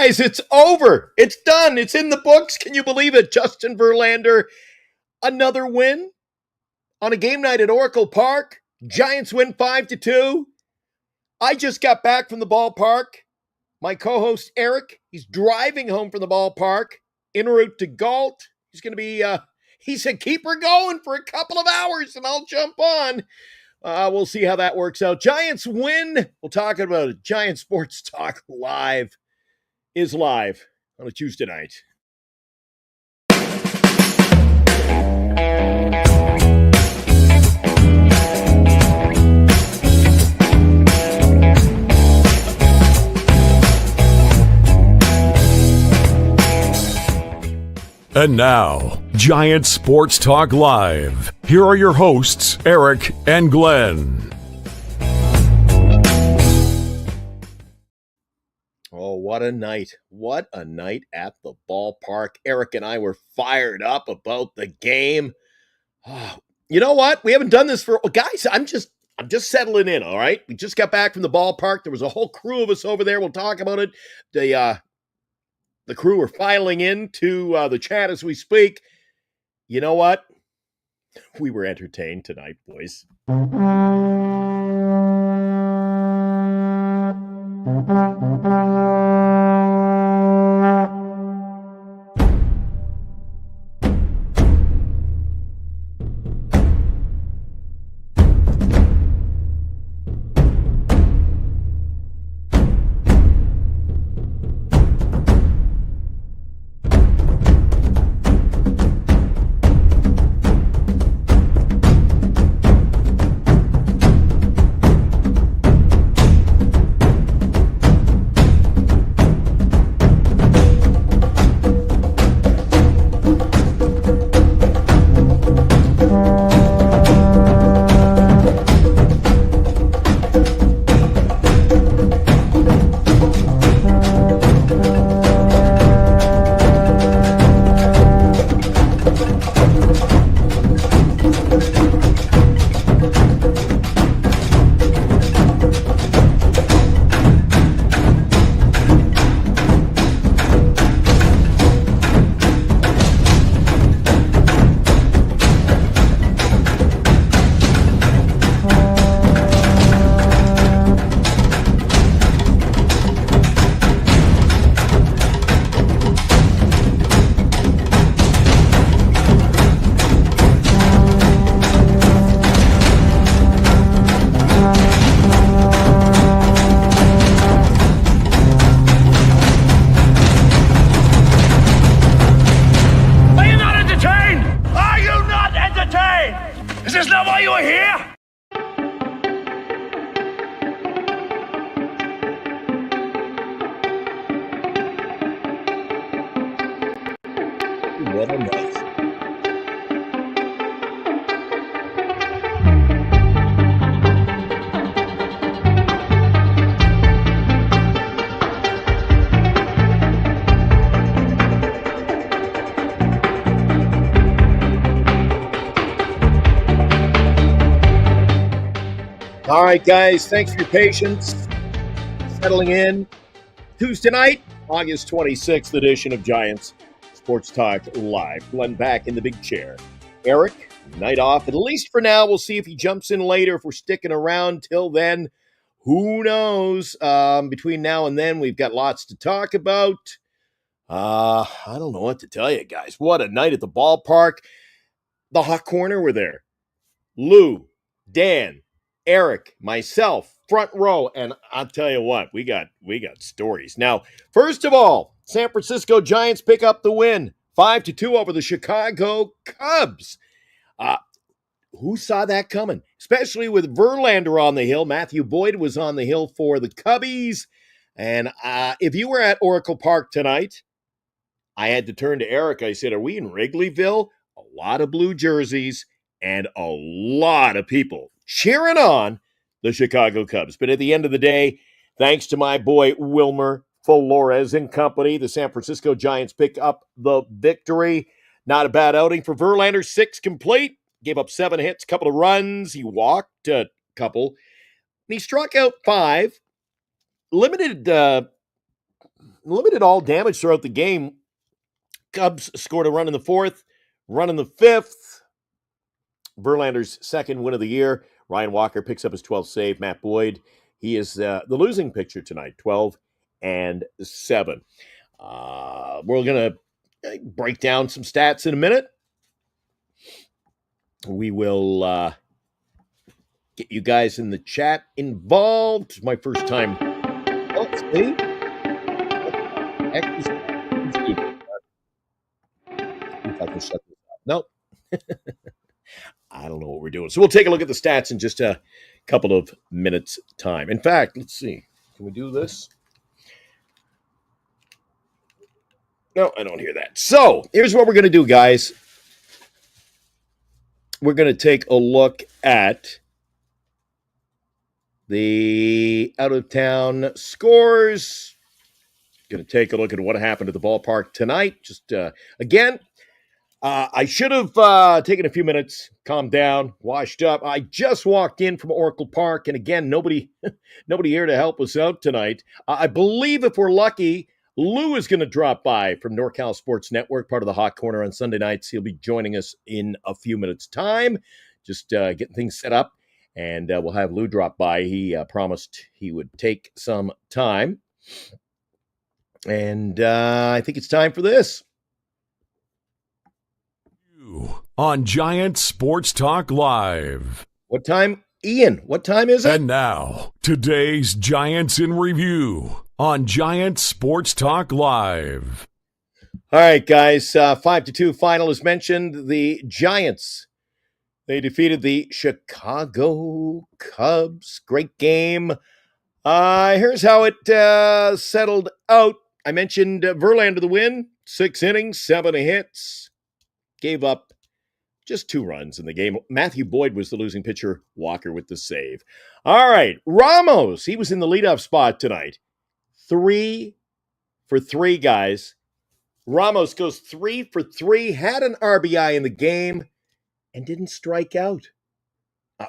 guys, it's over. It's done. It's in the books. Can you believe it? Justin Verlander, another win on a game night at Oracle Park. Giants win 5-2. I just got back from the ballpark. My co-host Eric, he's driving home from the ballpark en route to Galt. He's going to be, he said, keep her going for a couple of hours and I'll jump on. We'll see how that works out. Giants win. We'll talk about it. Giant Sports Talk Live is live on a Tuesday night. And now, Giant Sports Talk Live. Here are your hosts, Eric and Glenn. Oh, what a night. What a night at the ballpark. Eric and I were fired up about the game. Oh, you know what? We haven't done this for... Guys, I'm just settling in, all right? We just got back from the ballpark. There was a whole crew of us over there. We'll talk about it. The crew are filing into the chat as we speak. You know what? We were entertained tonight, boys. What a night. All right, guys, thanks for your patience. Settling in. Tuesday night, August 26th edition of Giants Sports Talk Live. Glenn back in the big chair. Eric, night off. At least for now, we'll see if he jumps in later, if we're sticking around till then. Who knows? Between now and then, we've got lots to talk about. I don't know what to tell you, guys. What a night at the ballpark. The hot corner were there. Lou, Dan, Eric, myself, front row, and I'll tell you what, we got stories. Now, first of all, San Francisco Giants pick up the win, 5-2 over the Chicago Cubs. Who saw that coming? Especially with Verlander on the hill. Matthew Boyd was on the hill for the Cubbies. And if you were at Oracle Park tonight, I had to turn to Eric. I said, are we in Wrigleyville? A lot of blue jerseys and a lot of people cheering on the Chicago Cubs. But at the end of the day, thanks to my boy Wilmer Flores and company, the San Francisco Giants pick up the victory. Not a bad outing for Verlander. 6 complete. Gave up 7 hits, a couple of runs. He walked a couple. And he struck out 5. Limited limited all damage throughout the game. Cubs scored a run in the fourth, run in the fifth. Verlander's second win of the year. Ryan Walker picks up his 12th save. Matt Boyd, he is the losing pitcher tonight, 12-7. We're going to break down some stats in a minute. We will get you guys in the chat involved. It's my first time. Oh, see? If I can shut this up. Nope. I don't know what we're doing. So we'll take a look at the stats in just a couple of minutes' time. In fact, let's see. Can we do this? No, I don't hear that. So here's what we're going to do, guys. We're going to take a look at the out-of-town scores. Going to take a look at what happened at the ballpark tonight. Just, again, I should have taken a few minutes, calmed down, washed up. I just walked in from Oracle Park, and again, nobody here to help us out tonight. I believe if we're lucky, Lou is going to drop by from NorCal Sports Network, part of the Hot Corner on Sunday nights. He'll be joining us in a few minutes' time, just getting things set up, and we'll have Lou drop by. He promised he would take some time, and I think it's time for this. On Giant Sports Talk Live. What time, Ian? What time is it? And now, today's Giants in Review on Giant Sports Talk Live. All right, guys. 5-2 final as mentioned. The Giants, they defeated the Chicago Cubs. Great game. Here's how it settled out. I mentioned Verlander the win. 6 innings, 7 hits. Gave up just 2 runs in the game. Matthew Boyd was the losing pitcher. Walker with the save. All right. Ramos, he was in the leadoff spot tonight. 3 for 3, guys. Ramos goes 3 for 3, had an RBI in the game, and didn't strike out.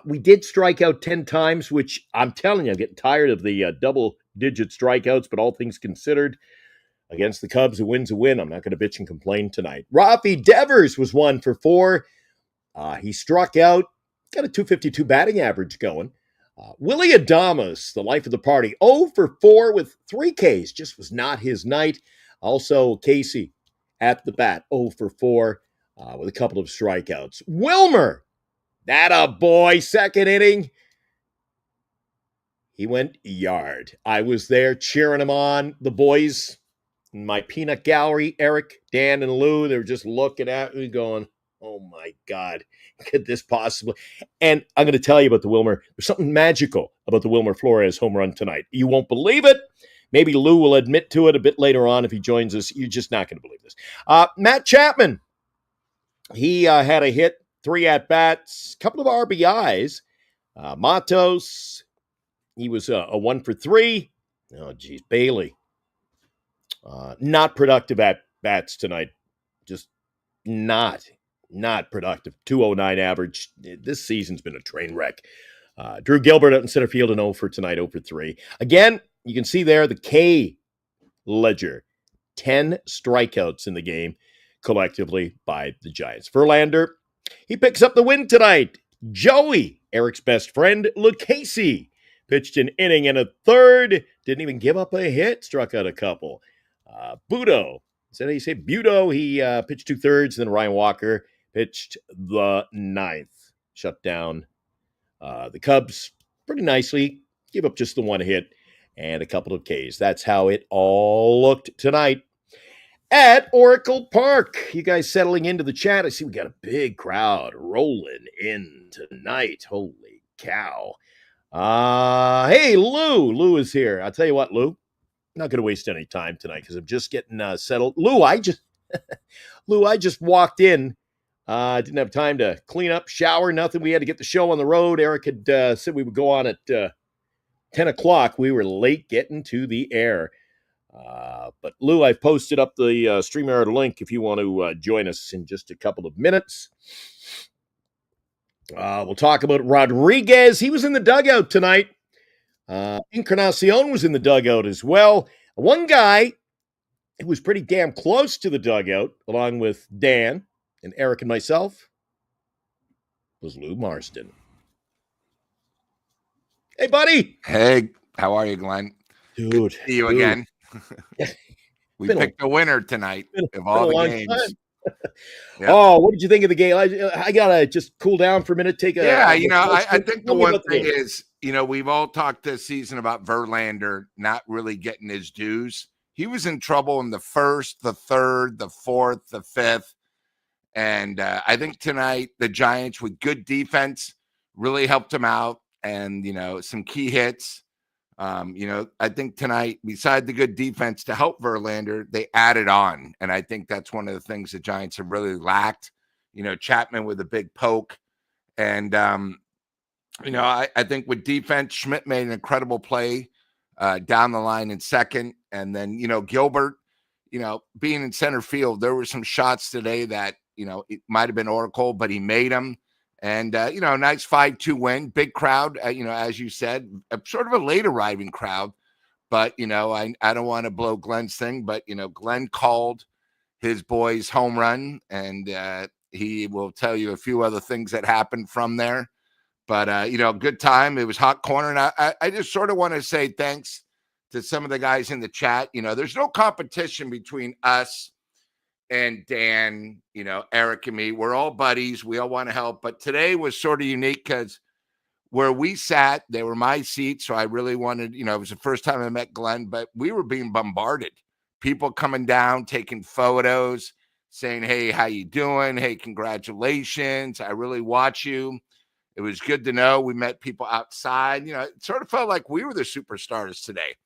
We did strike out 10 times, which I'm telling you, I'm getting tired of the double-digit strikeouts, but all things considered, against the Cubs, a win's a win. I'm not going to bitch and complain tonight. Rafi Devers was 1 for 4. He struck out, got a .252 batting average going. Willie Adames, the life of the party, 0 for 4 with 3 Ks. Just was not his night. Also, Casey at the bat, 0 for 4 with a couple of strikeouts. Wilmer, that a boy, second inning. He went yard. I was there cheering him on. The boys in my peanut gallery, Eric, Dan, and Lou, they were just looking at me going, oh my God, could this possibly? And I'm going to tell you about the Wilmer. There's something magical about the Wilmer Flores home run tonight. You won't believe it. Maybe Lou will admit to it a bit later on if he joins us. You're just not going to believe this. Matt Chapman, he had a hit, 3 at-bats, a couple of RBIs. Matos, he was a 1 for 3. Oh, geez, Bailey. Not productive at-bats tonight. Just not productive. 209 average. This season's been a train wreck. Drew Gilbert out in center field and 0 for tonight, 0 for 3. Again, you can see there the K ledger. 10 strikeouts in the game collectively by the Giants. Verlander, he picks up the win tonight. Joey, Eric's best friend, Lucchese, pitched an inning and a third. Didn't even give up a hit. Struck out a couple. Budo, is that how you say Budo? He pitched 2/3. Then Ryan Walker pitched the 9th. Shut down the Cubs pretty nicely. Gave up just the 1 hit and a couple of Ks. That's how it all looked tonight at Oracle Park. You guys settling into the chat. I see we got a big crowd rolling in tonight. Holy cow. Hey, Lou. Lou is here. I'll tell you what, Lou. I'm not going to waste any time tonight because I'm just getting settled. Lou, I just walked in. Didn't have time to clean up, shower, nothing. We had to get the show on the road. Eric had said we would go on at 10 o'clock. We were late getting to the air. But Lou, I've posted up the StreamYard link if you want to join us in just a couple of minutes. We'll talk about Rodriguez. He was in the dugout tonight. Encarnacion was in the dugout as well. One guy who was pretty damn close to the dugout, along with Dan and Eric and myself, was Lou Marston. Hey, buddy. Hey, how are you, Glenn? Dude. Good to see you again. We picked a winner tonight of all the games. Yep. Oh, what did you think of the game? I gotta just cool down for a minute. I think the one thing is, we've all talked this season about Verlander not really getting his dues. He was in trouble in the first, the third, the fourth, the fifth. And I think tonight the Giants, with good defense, really helped him out. And, some key hits. I think tonight, beside the good defense to help Verlander, they added on. And I think that's one of the things the Giants have really lacked. Chapman with a big poke. And, I think with defense, Schmidt made an incredible play down the line in second. And then, Gilbert, being in center field, there were some shots today that, it might have been Oracle, but he made them. And, nice 5-2 win, big crowd, as you said, sort of a late arriving crowd. But, I don't want to blow Glenn's thing, but, Glenn called his boys home run, and he will tell you a few other things that happened from there. But, good time. It was hot corner. And I just sort of want to say thanks to some of the guys in the chat. There's no competition between us and Dan, Eric and me. We're all buddies. We all want to help. But today was sort of unique because where we sat, they were my seats. So I really wanted, it was the first time I met Glenn, but we were being bombarded. People coming down, taking photos, saying, hey, how you doing? Hey, congratulations. I really watch you. It was good to know. We met people outside. It sort of felt like we were the superstars today.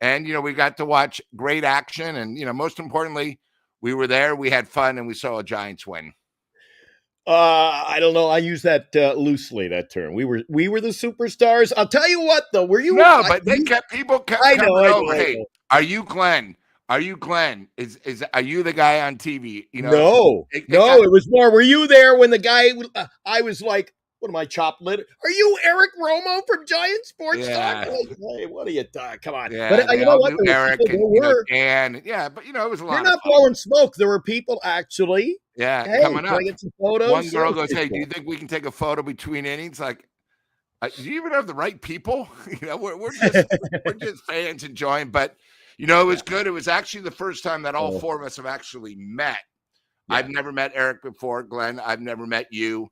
And, we got to watch great action. And, most importantly, we were there, we had fun, and we saw a Giants win. I don't know. I use that loosely, that term. We were the superstars. I'll tell you what, though. Were you? No, but people kept coming over. Hey, are you Glenn? Are you Glenn? Are you the guy on TV? No, it was more. Were you there when the guy? I was like, what am I, chopped litter? Are you Eric Romo from Giant Sports Talk? Hey, what are you talking? Come on. Yeah, but you know what? Eric and Dan. Yeah, but it was a lot. You're not blowing smoke. There were people actually. Yeah, coming up. Can I get some photos? One girl goes, "Hey, do you think we can take a photo between innings?" Like, do you even have the right people? We're just fans enjoying. But it was good. It was actually the first time that all four of us have actually met. Yeah. I've never met Eric before, Glenn. I've never met you.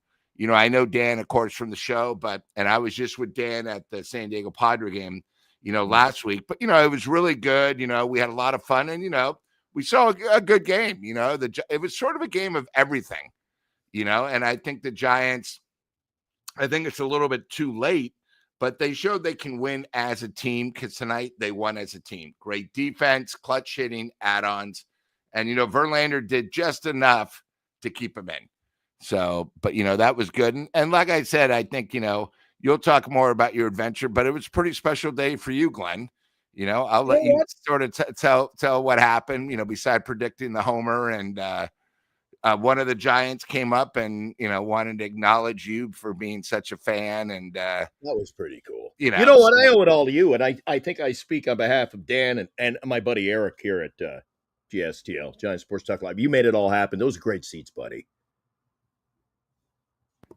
I know Dan, of course, from the show, and I was just with Dan at the San Diego Padre game, last week. But, it was really good. We had a lot of fun, and, we saw a good game. It was sort of a game of everything, and I think the Giants, I think it's a little bit too late, but they showed they can win as a team because tonight they won as a team. Great defense, clutch hitting, add-ons. And, Verlander did just enough to keep him in. So, but, that was good. And like I said, I think, you'll talk more about your adventure, but it was a pretty special day for you, Glenn. I'll let you sort of tell what happened, beside predicting the homer. And one of the Giants came up and, wanted to acknowledge you for being such a fan. And that was pretty cool. You know what? I owe it all to you. And I think I speak on behalf of Dan and my buddy Eric here at GSTL, Giant Sports Talk Live. You made it all happen. Those are great seats, buddy.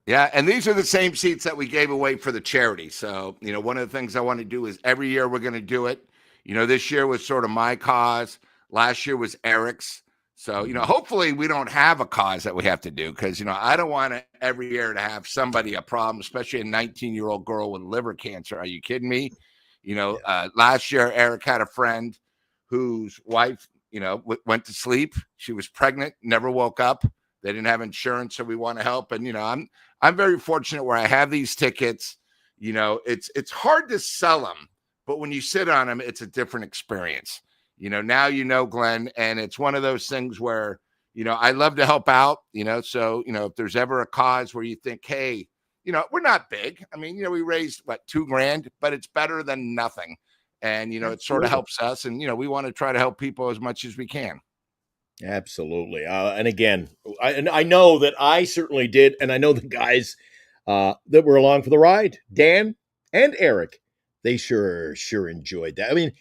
Yeah, and these are the same seats that we gave away for the charity. So, one of the things I want to do is every year we're going to do it. This year was sort of my cause. Last year was Eric's. So, hopefully we don't have a cause that we have to do because, I don't want to every year to have somebody a problem, especially a 19-year-old girl with liver cancer. Are you kidding me? Last year Eric had a friend whose wife, went to sleep. She was pregnant, never woke up. They didn't have insurance, so we want to help. And, I'm very fortunate where I have these tickets. It's hard to sell them, but when you sit on them, it's a different experience. Now Glenn, and it's one of those things where, I love to help out, so, if there's ever a cause where you think, hey, we're not big. I mean, we raised, $2,000, but it's better than nothing. And, it sort of helps us. And, we want to try to help people as much as we can. Absolutely. And again, I know that I certainly did. And I know the guys that were along for the ride, Dan and Eric, they sure enjoyed that. I mean,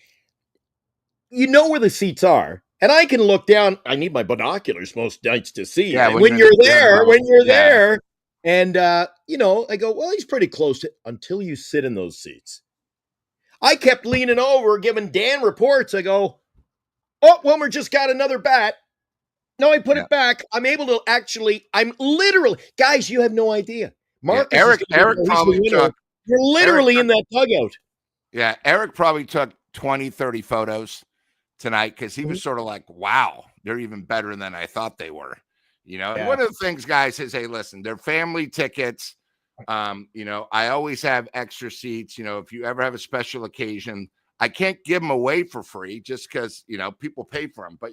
where the seats are. And I can look down. I need my binoculars most nights to see. Yeah, when you're there, and I go, well, he's pretty close until you sit in those seats. I kept leaning over, giving Dan reports. I go, oh, Wilmer just got another bat. No, I put it back. I'm able to I'm literally, guys, you have no idea. Marcus, Eric probably took. You're literally in that dugout. Yeah, Eric probably took 20, 30 photos tonight because he was sort of like, wow, they're even better than I thought they were. And one of the things, guys, is, hey, listen, they're family tickets. I always have extra seats. If you ever have a special occasion, I can't give them away for free just because, people pay for them. But,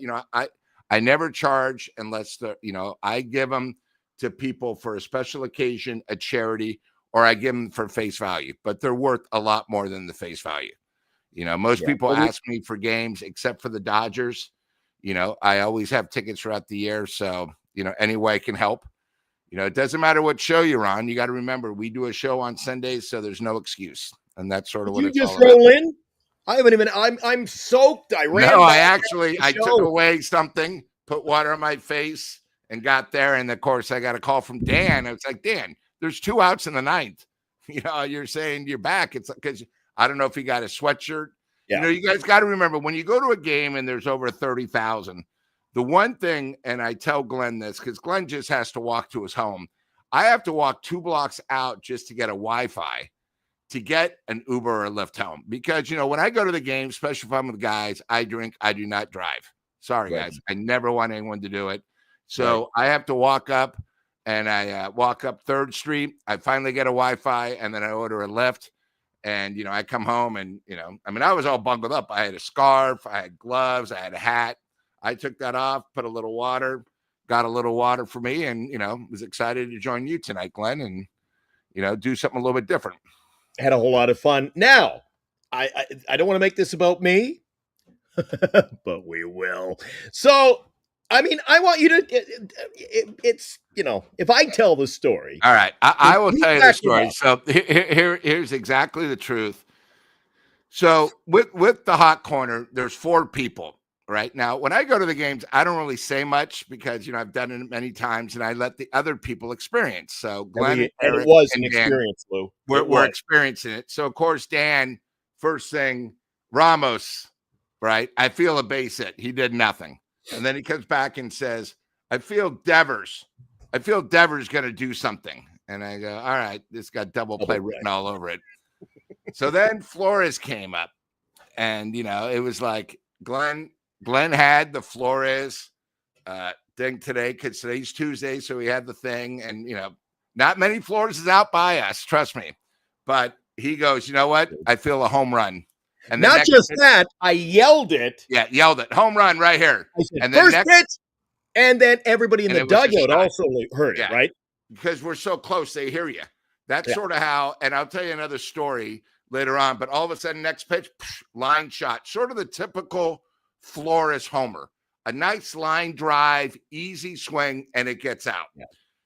I never charge unless I give them to people for a special occasion, a charity, or I give them for face value. But they're worth a lot more than the face value. Most people ask me for games except for the Dodgers. I always have tickets throughout the year. So, any way I can help. It doesn't matter what show you're on. You got to remember, we do a show on Sundays, so there's no excuse. And that's sort of what it's all about. You just roll in? I haven't even, I'm soaked. I took away something, put water on my face, and got there. And of course, I got a call from Dan. I was like, Dan, there's 2 outs in the ninth. You're saying you're back. It's because I don't know if he got a sweatshirt. Yeah. You guys got to remember, when you go to a game and there's over 30,000, the one thing, and I tell Glenn this because Glenn just has to walk to his home. I have to walk 2 blocks out just to get a Wi-Fi to get an Uber or a Lyft home. Because, when I go to the game, especially if I'm with guys, I drink, I do not drive. Sorry, guys. I never want anyone to do it. So I have to walk up, and I walk up 3rd Street. I finally get a Wi-Fi, and then I order a Lyft. And, I come home and, I was all bundled up. I had a scarf, I had gloves, I had a hat. I took that off, put a little water, got a little water for me, and, was excited to join you tonight, Glenn, and, do something a little bit different. Had a whole lot of fun. Now, I don't want to make this about me, but we will. So, I want you to, it's, if I tell the story. All right. I will tell you the story. So here's exactly the truth. So with the hot corner, there's 4 people. Right now, when I go to the games, I don't really say much because, I've done it many times and I let the other people experience. So Glenn, and it was an experience, Lou. We're experiencing it. So of course, Dan, first thing, Ramos, right? I feel a base hit. He did nothing. And then he comes back and says, I feel Devers going to do something. And I go, all right, this got double play written all over it. So then Flores came up and, it was like Glenn had the Flores thing today because today's Tuesday, so he had the thing. And, not many Flores is out by us, trust me. But he goes, you know what? I feel a home run. And not just that, I yelled it. Yeah, yelled it. Home run right here. I said, and then first pitch, and then everybody in the dugout also heard it, right? Because we're so close, they hear you. That's sort of how, and I'll tell you another story later on, but all of a sudden, next pitch, line shot, sort of the typical Flores homer, a nice line drive, easy swing, and it gets out.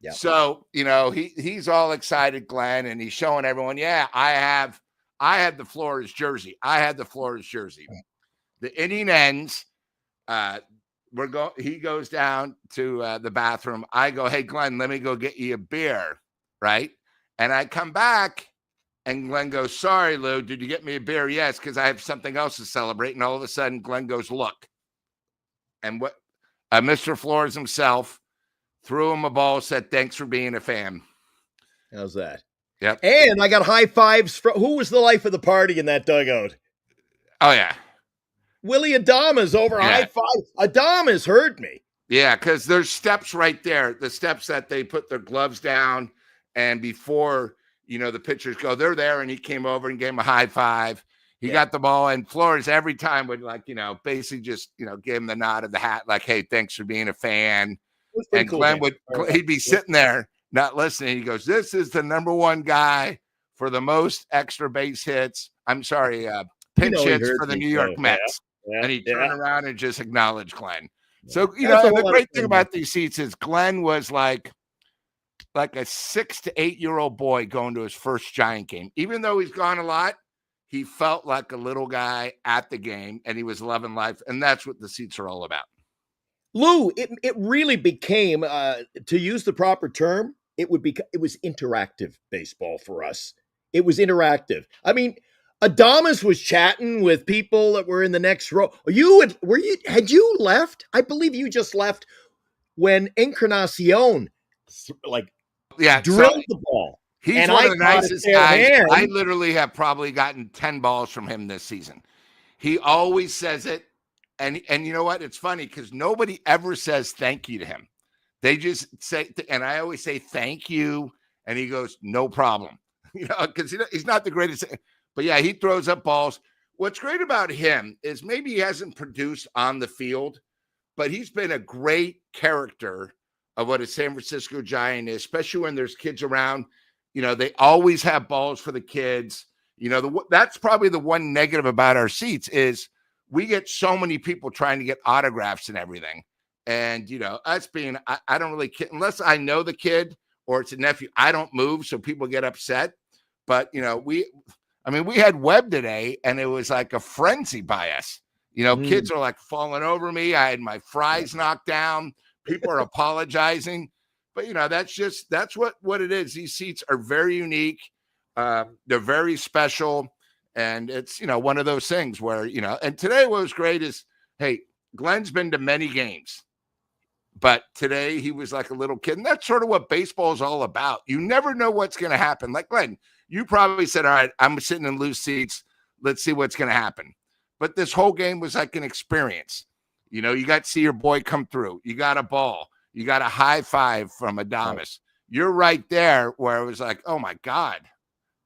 Yeah. So, he's all excited, Glenn, and he's showing everyone, I had the Flores jersey. The inning ends. He goes down to the bathroom. I go, hey, Glenn, let me go get you a beer. Right. And I come back and Glenn goes, sorry, Lou, did you get me a beer? Yes, because I have something else to celebrate. And all of a sudden, Glenn goes, look. And what Mr. Flores himself threw him a ball, said, thanks for being a fan. How's that? Yep. And I got high fives from who was the life of the party in that dugout? Oh, yeah. Willie Adama's over high five. Adama's heard me. Yeah, because there's steps right there. The steps that they put their gloves down. And before, the pitchers go, they're there. And he came over and gave him a high five. He got the ball. And Flores every time would basically just, give him the nod of the hat. Like, hey, thanks for being a fan. And cool, Glenn he'd be sitting there not listening. He goes, this is the number 1 guy for the most extra base hits. I'm sorry, pinch hits for the New York Mets. Yeah, and he turned around and just acknowledged Glenn. So, the great thing about these seats is Glenn was like a 6 to 8 year old boy going to his first Giant game. Even though he's gone a lot, he felt like a little guy at the game and he was loving life. And that's what the seats are all about. Lou, it really became, to use the proper term, it was interactive baseball for us. It was interactive. I mean, Adamas was chatting with people that were in the next row. Had you left? I believe you just left when Encarnacion like Yeah, so drilled the ball. he's And one I of the caught a nicest fair guys. hand. I literally have probably gotten 10 balls from him this season. He always says it. And you know what? It's funny because nobody ever says thank you to him. They just say, and I always say thank you. And he goes, no problem. Because he's not the greatest. But yeah, he throws up balls. What's great about him is maybe he hasn't produced on the field, but he's been a great character of what a San Francisco Giant is, especially when there's kids around. They always have balls for the kids. That's probably the one negative about our seats is we get so many people trying to get autographs and everything. And, us being, I don't really, unless I know the kid or it's a nephew, I don't move. So people get upset. But, we had Webb today and it was like a frenzy by us. Kids are like falling over me. I had my fries knocked down. People are apologizing. But, that's what it is. These seats are very unique. They're very special. And it's, one of those things where, and today what was great is, hey, Glenn's been to many games, but today he was like a little kid. And that's sort of what baseball is all about. You never know what's going to happen. Like Glenn, you probably said, all right, I'm sitting in loose seats. Let's see what's going to happen. But this whole game was like an experience. You got to see your boy come through. You got a ball. You got a high five from Adamas. You're right there where it was like, oh my God.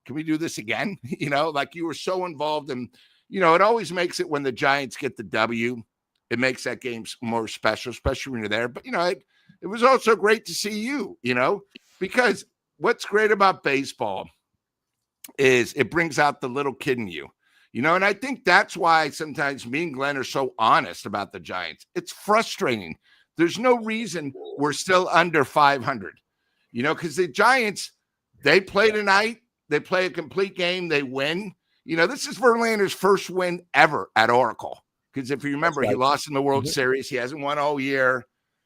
Can we do this again? Like you were so involved in, it always makes it when the Giants get the W, it makes that game more special, especially when you're there. But, it was also great to see you, because what's great about baseball is it brings out the little kid in you, and I think that's why sometimes me and Glenn are so honest about the Giants. It's frustrating. There's no reason we're still under 500, because the Giants, they play tonight. They play a complete game. They win. This is Verlander's first win ever at Oracle. Because if you remember, right, he lost in the World Series. He hasn't won all year.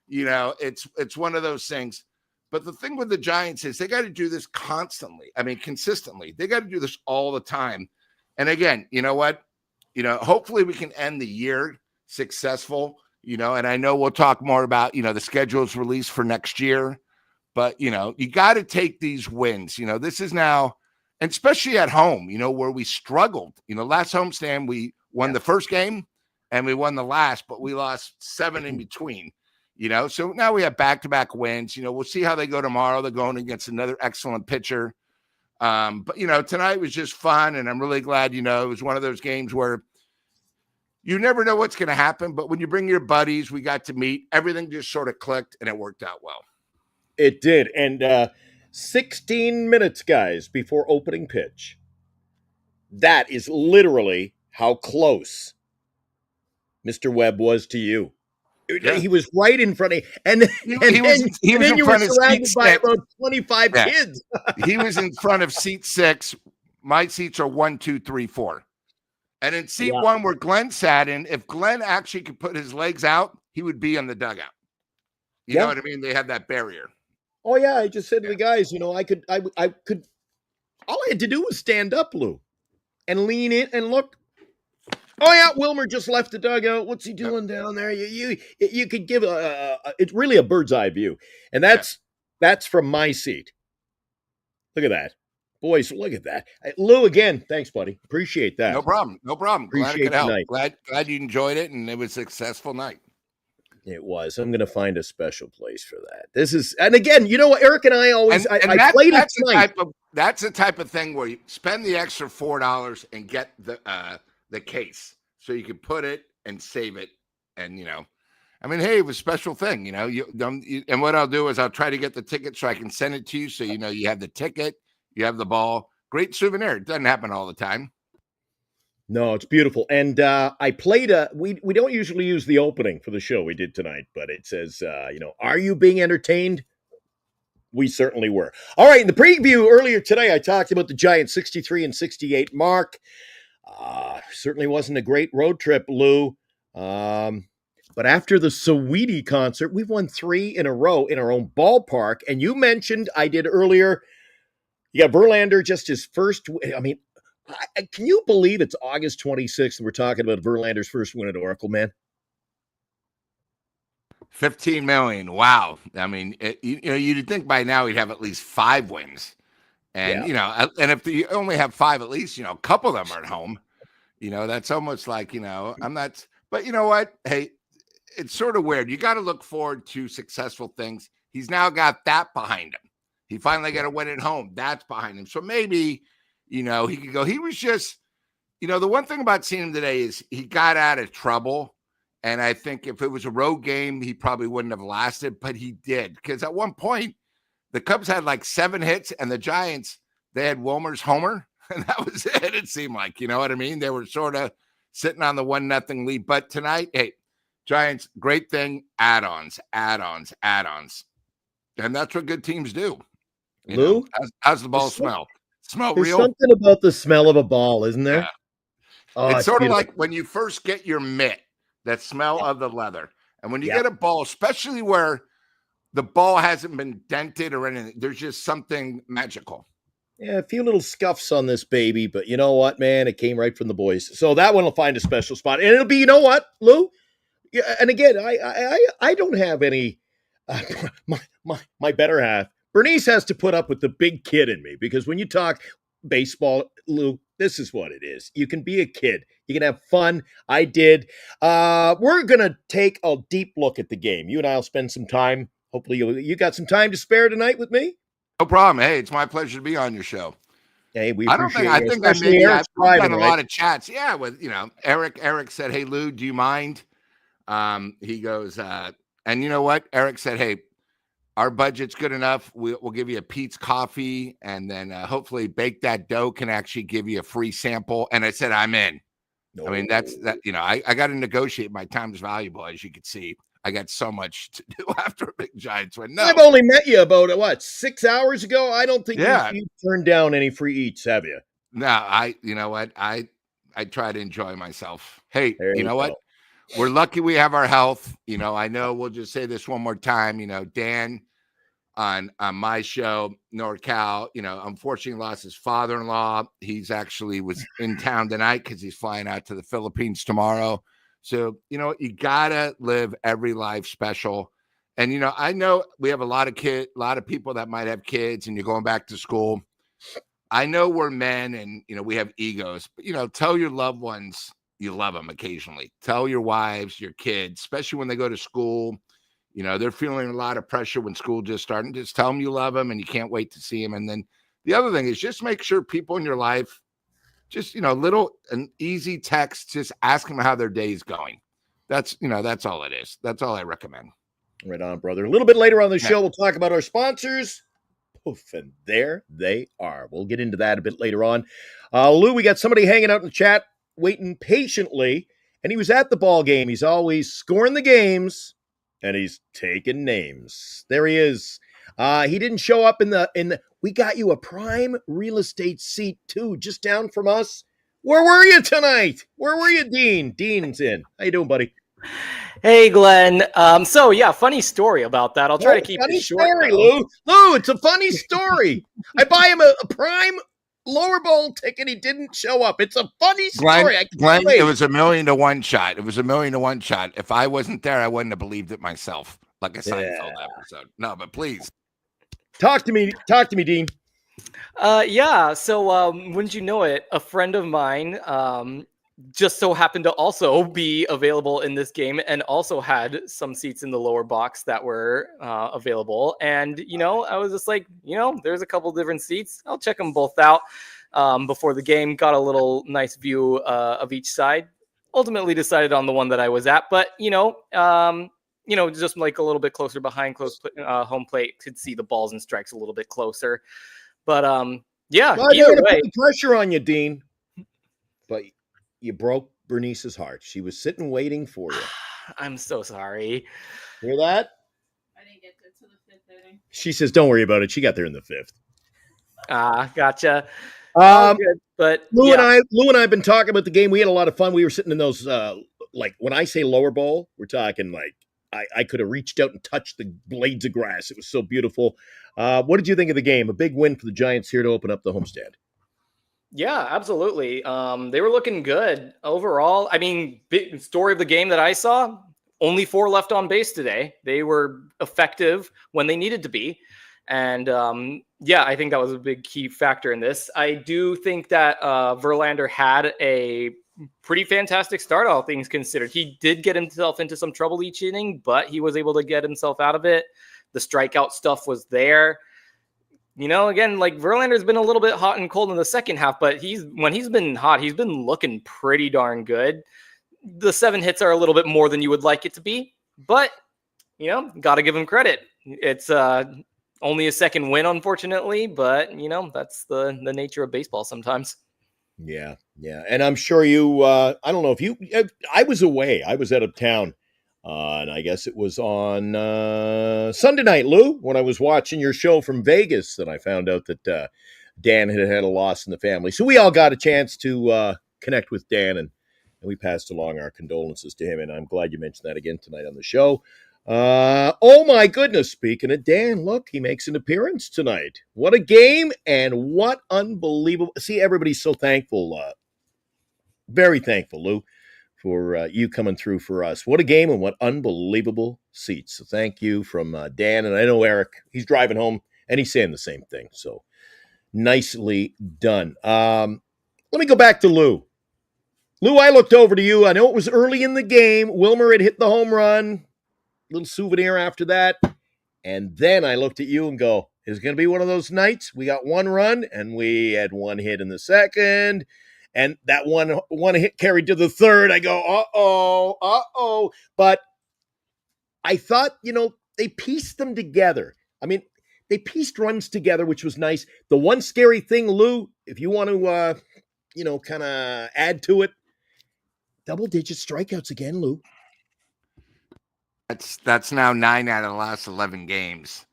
It's one of those things. But the thing with the Giants is they got to do this constantly. Consistently. They got to do this all the time. And again, you know what? Hopefully we can end the year successful. And I know we'll talk more about, the schedules released for next year. But, you got to take these wins. This is now, and especially at home, where we struggled. Last homestand, we won the first game and we won the last, but we lost 7 in between, So now we have back-to-back wins. We'll see how they go tomorrow. They're going against another excellent pitcher. But, tonight was just fun, and I'm really glad, it was one of those games where you never know what's going to happen. But when you bring your buddies, we got to meet. Everything just sort of clicked, and it worked out well. It did. And 16 minutes, guys, before opening pitch. That is literally how close Mr. Webb was to you. Yeah. He was right in front of you. And then you were surrounded by about 25 kids. He was in front of seat 6. My seats are 1, 2, 3, 4. And in seat 1 where Glenn sat in, if Glenn actually could put his legs out, he would be in the dugout. You know what I mean? They have that barrier. Oh yeah, I just said to the guys, I could. All I had to do was stand up, Lou, and lean in and look. Oh yeah, Wilmer just left the dugout. What's he doing down there? You could give it's really a bird's eye view, and that's from my seat. Look at that, boys. Look at that, Lou. Again, thanks, buddy. Appreciate that. No problem. Glad it could help. Glad you enjoyed it, and it was a successful night. It was. I'm going to find a special place for that. This is, and again, you know what, Eric and I always, I played it tonight. That's the type of thing where you spend the extra $4 and get the case so you can put it and save it. And, hey, it was a special thing, and what I'll do is I'll try to get the ticket so I can send it to you. So, you have the ticket, you have the ball. Great souvenir. It doesn't happen all the time. No, it's beautiful. And I played we don't usually use the opening for the show we did tonight, but it says, are you being entertained? We certainly were. All right, in the preview earlier today, I talked about the Giants 63-68 mark. Certainly wasn't a great road trip, Lou. But after the Saweetie concert, we've won 3 in a row in our own ballpark. And you mentioned, I did earlier, you got Verlander, just his first. I mean, can you believe it's August 26th and we're talking about Verlander's first win at Oracle, man? 15 million. Wow. I mean, you'd think by now he'd have at least 5 wins. And, and if you only have 5, at least, a couple of them are at home. That's almost like, I'm not, but you know what? Hey, it's sort of weird. You got to look forward to successful things. He's now got that behind him. He finally got a win at home. That's behind him. So maybe, he could go. He was just, the one thing about seeing him today is he got out of trouble. And I think if it was a road game, he probably wouldn't have lasted, but he did. Because at one point, the Cubs had like 7 hits and the Giants, they had Wilmer's homer. And that was it. It seemed like, you know what I mean? They were sort of sitting on the 1-0 lead. But tonight, hey, Giants, great thing, add-ons. And that's what good teams do. Lou? How's the ball smell? Smell There's real? something about the smell of a ball, isn't there? Yeah. Oh, it's sort beautiful. of like when you first get your mitt, that smell of the leather. And when you get a ball, especially where the ball hasn't been dented or anything, there's just something magical. Yeah, a few little scuffs on this baby, but you know what, man? It came right from the boys. So that one will find a special spot. And it'll be, you know what, Lou? Yeah, and again, I don't have any my better half. Bernice has to put up with the big kid in me because when you talk baseball, Lou, this is what it is. You can be a kid. You can have fun. I did. We're gonna take a deep look at the game. You and I'll spend some time. Hopefully, you got some time to spare tonight with me. No problem. Hey, it's my pleasure to be on your show. Hey, we I don't appreciate think, it. I think I maybe I've done a right? lot of chats. Yeah, with Eric. Eric said, "Hey Lou, do you mind?" He goes, and you know what? Eric said, "Hey, our budget's good enough. We'll give you a Pete's coffee, and then hopefully Bake That Dough can actually give you a free sample." And I said, "I'm in." No. I mean, that's that. I got to negotiate. My time is valuable, as you can see. I got so much to do after a big Giants win. No, I've only met you about 6 hours ago. I don't think you've turned down any free eats, have you? No, you know what? I try to enjoy myself. Hey, you know what? We're lucky we have our health. I know we'll just say this one more time. Dan on my show, NorCal, unfortunately lost his father-in-law. He's actually was in town tonight because he's flying out to the Philippines tomorrow. So, you gotta live every life special. And, I know we have a lot of people that might have kids and you're going back to school. I know we're men and, we have egos, but, tell your loved ones you love them occasionally. Tell your wives, your kids, especially when they go to school, they're feeling a lot of pressure when school just starting. Just tell them you love them and you can't wait to see them. And then the other thing is just make sure people in your life, just, an easy text, just ask them how their day is going. That's all it is. That's all I recommend. Right on, brother. A little bit later on the show, we'll talk about our sponsors. Poof, and there they are. We'll get into that a bit later on. Lou, we got somebody hanging out in the chat, waiting patiently, and he was at the ball game. He's always scoring the games, and he's taking names. There he is. He didn't show up in the. We got you a prime real estate seat too, just down from us. Where were you tonight? Where were you, Dean? Dean's in. How you doing, buddy? Hey, Glenn. So yeah, funny story about that. I'll try to keep it short. Story, Lou. Lou, it's a funny story. I buy him a prime lower bowl ticket. He didn't show up. It's a funny story. Glenn, it was $1 million to 1 shot. It was $1 million to 1 shot. If I wasn't there, I wouldn't have believed it myself. Like a Seinfeld episode. No, but please. Talk to me, Dean. Yeah. So wouldn't you know it, a friend of mine just so happened to also be available in this game and also had some seats in the lower box that were available. And, I was just like, there's a couple different seats. I'll check them both out before the game. Got a little nice view of each side. Ultimately decided on the one that I was at. But, just like a little bit closer behind home plate, could see the balls and strikes a little bit closer. But, yeah. Well, either way, put the pressure on you, Dean. But you broke Bernice's heart. She was sitting waiting for you. I'm so sorry. Hear that? I didn't get to the 5th inning. She says, don't worry about it. She got there in the 5th. Gotcha. But good, Lou and I have been talking about the game. We had a lot of fun. We were sitting in those like when I say lower bowl, we're talking like I could have reached out and touched the blades of grass. It was so beautiful. What did you think of the game? A big win for the Giants here to open up the homestand. Yeah, absolutely. They were looking good overall. I mean, big story of the game that I saw, only 4 left on base today. They were effective when they needed to be. And yeah, I think that was a big key factor in this. I do think that Verlander had a pretty fantastic start, all things considered. He did get himself into some trouble each inning, but he was able to get himself out of it. The strikeout stuff was there. You know, again, like Verlander's been a little bit hot and cold in the second half, but when he's been hot, he's been looking pretty darn good. The 7 hits are a little bit more than you would like it to be, but you know, got to give him credit. It's only a second win, unfortunately, but you know, that's the nature of baseball sometimes. Yeah. And I'm sure you, I don't know if I was away. I was out of town. And I guess it was on Sunday night, Lou, when I was watching your show from Vegas that I found out that Dan had a loss in the family. So we all got a chance to connect with Dan, and we passed along our condolences to him. And I'm glad you mentioned that again tonight on the show. Oh, my goodness. Speaking of Dan, look, he makes an appearance tonight. What a game and what unbelievable. See, everybody's so thankful. Very thankful, Lou, for you coming through for us. What a game and what unbelievable seats. So thank you from Dan. And I know Eric, he's driving home and he's saying the same thing. So nicely done. Let me go back to Lou. Lou, I looked over to you. I know it was early in the game. Wilmer had hit the home run. Little souvenir after that. And then I looked at you and go, it's going to be one of those nights. We got 1 run and we had 1 hit in the second. And that one hit carried to the third. I go, uh-oh. But I thought, they pieced them together. I mean, they pieced runs together, which was nice. The one scary thing, Lou, if you want to, kind of add to it, double-digit strikeouts again, Lou. That's now 9 out of the last 11 games,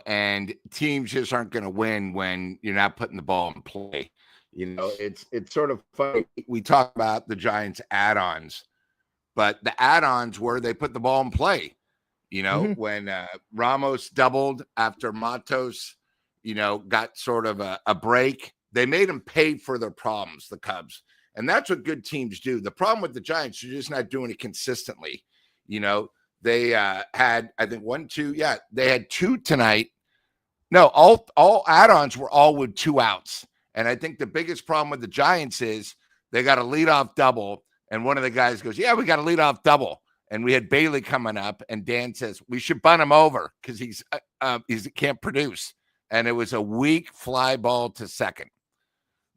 and teams just aren't going to win when you're not putting the ball in play. It's sort of funny. We talk about the Giants add-ons, but the add-ons were they put the ball in play. When Ramos doubled after Matos, got sort of a break, they made them pay for their problems, the Cubs. And that's what good teams do. The problem with the Giants, you're just not doing it consistently. They had, I think, 1, 2. Yeah, they had 2 tonight. No, all add-ons were all with 2 outs. And I think the biggest problem with the Giants is they got a leadoff double. And one of the guys goes, yeah, we got a leadoff double. And we had Bailey coming up. And Dan says, we should bunt him over because he can't produce. And it was a weak fly ball to second.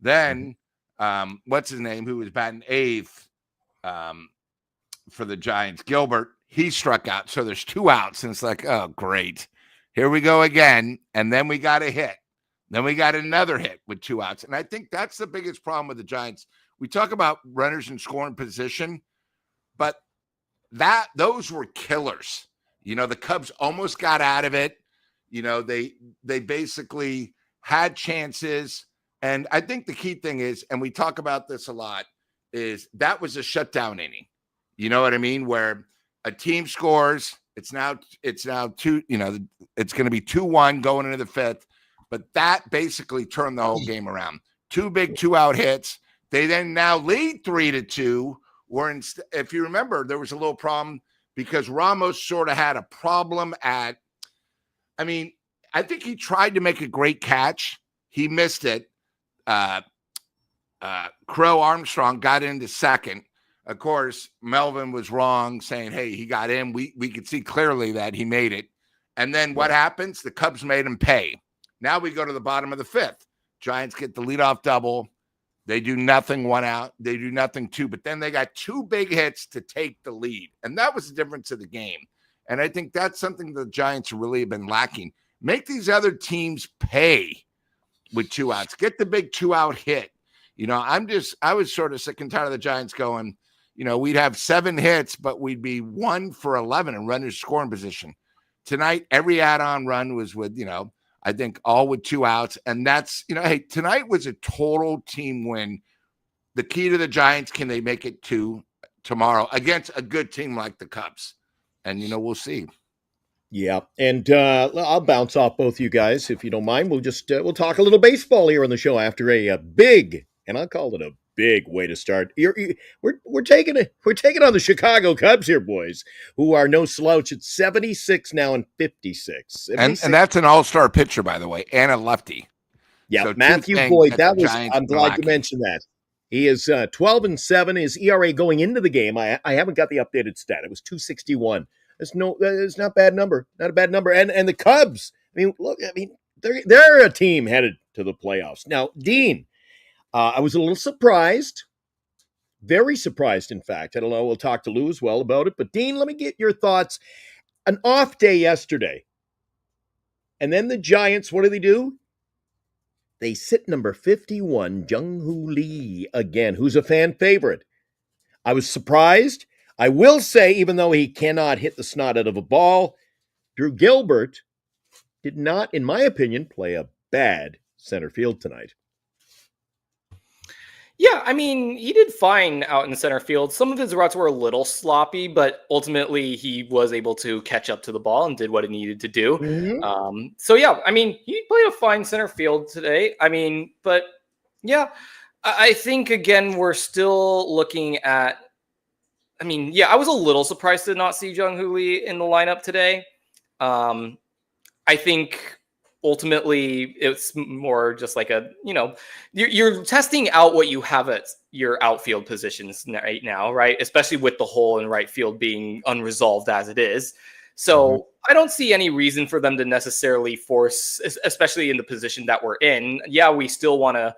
Then, what's his name, who was batting 8th for the Giants, Gilbert, he struck out. So there's 2 outs. And it's like, oh, great. Here we go again. And then we got a hit. Then we got another hit with 2 outs. And I think that's the biggest problem with the Giants. We talk about runners in scoring position, but those were killers. The Cubs almost got out of it. They basically had chances. And I think the key thing is, and we talk about this a lot, is that was a shutdown inning. You know what I mean? Where a team scores, it's now 2, it's going to be 2-1 going into the 5th. But that basically turned the whole game around. 2 big 2-out hits. They then now lead 3-2. If you remember, there was a little problem because Ramos sort of had a problem I think he tried to make a great catch. He missed it. Crow Armstrong got into second. Of course, Melvin was wrong saying, hey, he got in. We could see clearly that he made it. And then what happens? The Cubs made him pay. Now we go to the bottom of the 5th. Giants get the leadoff double. They do nothing, 1 out. They do nothing, 2. But then they got 2 big hits to take the lead. And that was the difference of the game. And I think that's something the Giants really have been lacking. Make these other teams pay with 2 outs. Get the big 2-out hit. I was sort of sick and tired of the Giants going, we'd have 7 hits, but we'd be 1 for 11 in runners scoring position. Tonight, every add-on run was with, I think all with 2 outs. And that's, hey, tonight was a total team win. The key to the Giants, can they make it to tomorrow against a good team like the Cubs. And, we'll see. Yeah, and I'll bounce off both you guys if you don't mind. We'll just we'll talk a little baseball here on the show after a big, and I'll call it a big way to start. We're taking on the Chicago Cubs here, boys, who are no slouch at 76 now and 56. And 76. that's an all-star pitcher, by the way, and a lefty. Yeah, So Matthew Boyd. That was. I'm glad you mentioned that. He is 12-7. His ERA going into the game. I haven't got the updated stat. It was 2.61. It's not a bad number. Not a bad number. And the Cubs. Look. They're a team headed to the playoffs. Now, Dean, I was a little surprised. Very surprised, in fact. I don't know. We'll talk to Lou as well about it. But Dean, let me get your thoughts. An off day yesterday, and then the Giants. What do? They sit number 51, Jung-Hoo Lee, again, who's a fan favorite. I was surprised. I will say, even though he cannot hit the snot out of a ball, Drew Gilbert did not, in my opinion, play a bad center field tonight. Yeah, he did fine out in center field. Some of his routes were a little sloppy, but ultimately he was able to catch up to the ball and did what he needed to do. Mm-hmm. So yeah, he played a fine center field today. But yeah, I think again we're still looking at. I was a little surprised to not see Jung-Hoo Lee in the lineup today. I think ultimately it's more just like you're testing out what you have at your outfield positions right now, right? Especially with the hole in right field being unresolved as it is. So I don't see any reason for them to necessarily force, especially in the position that we're in. Yeah, we still want to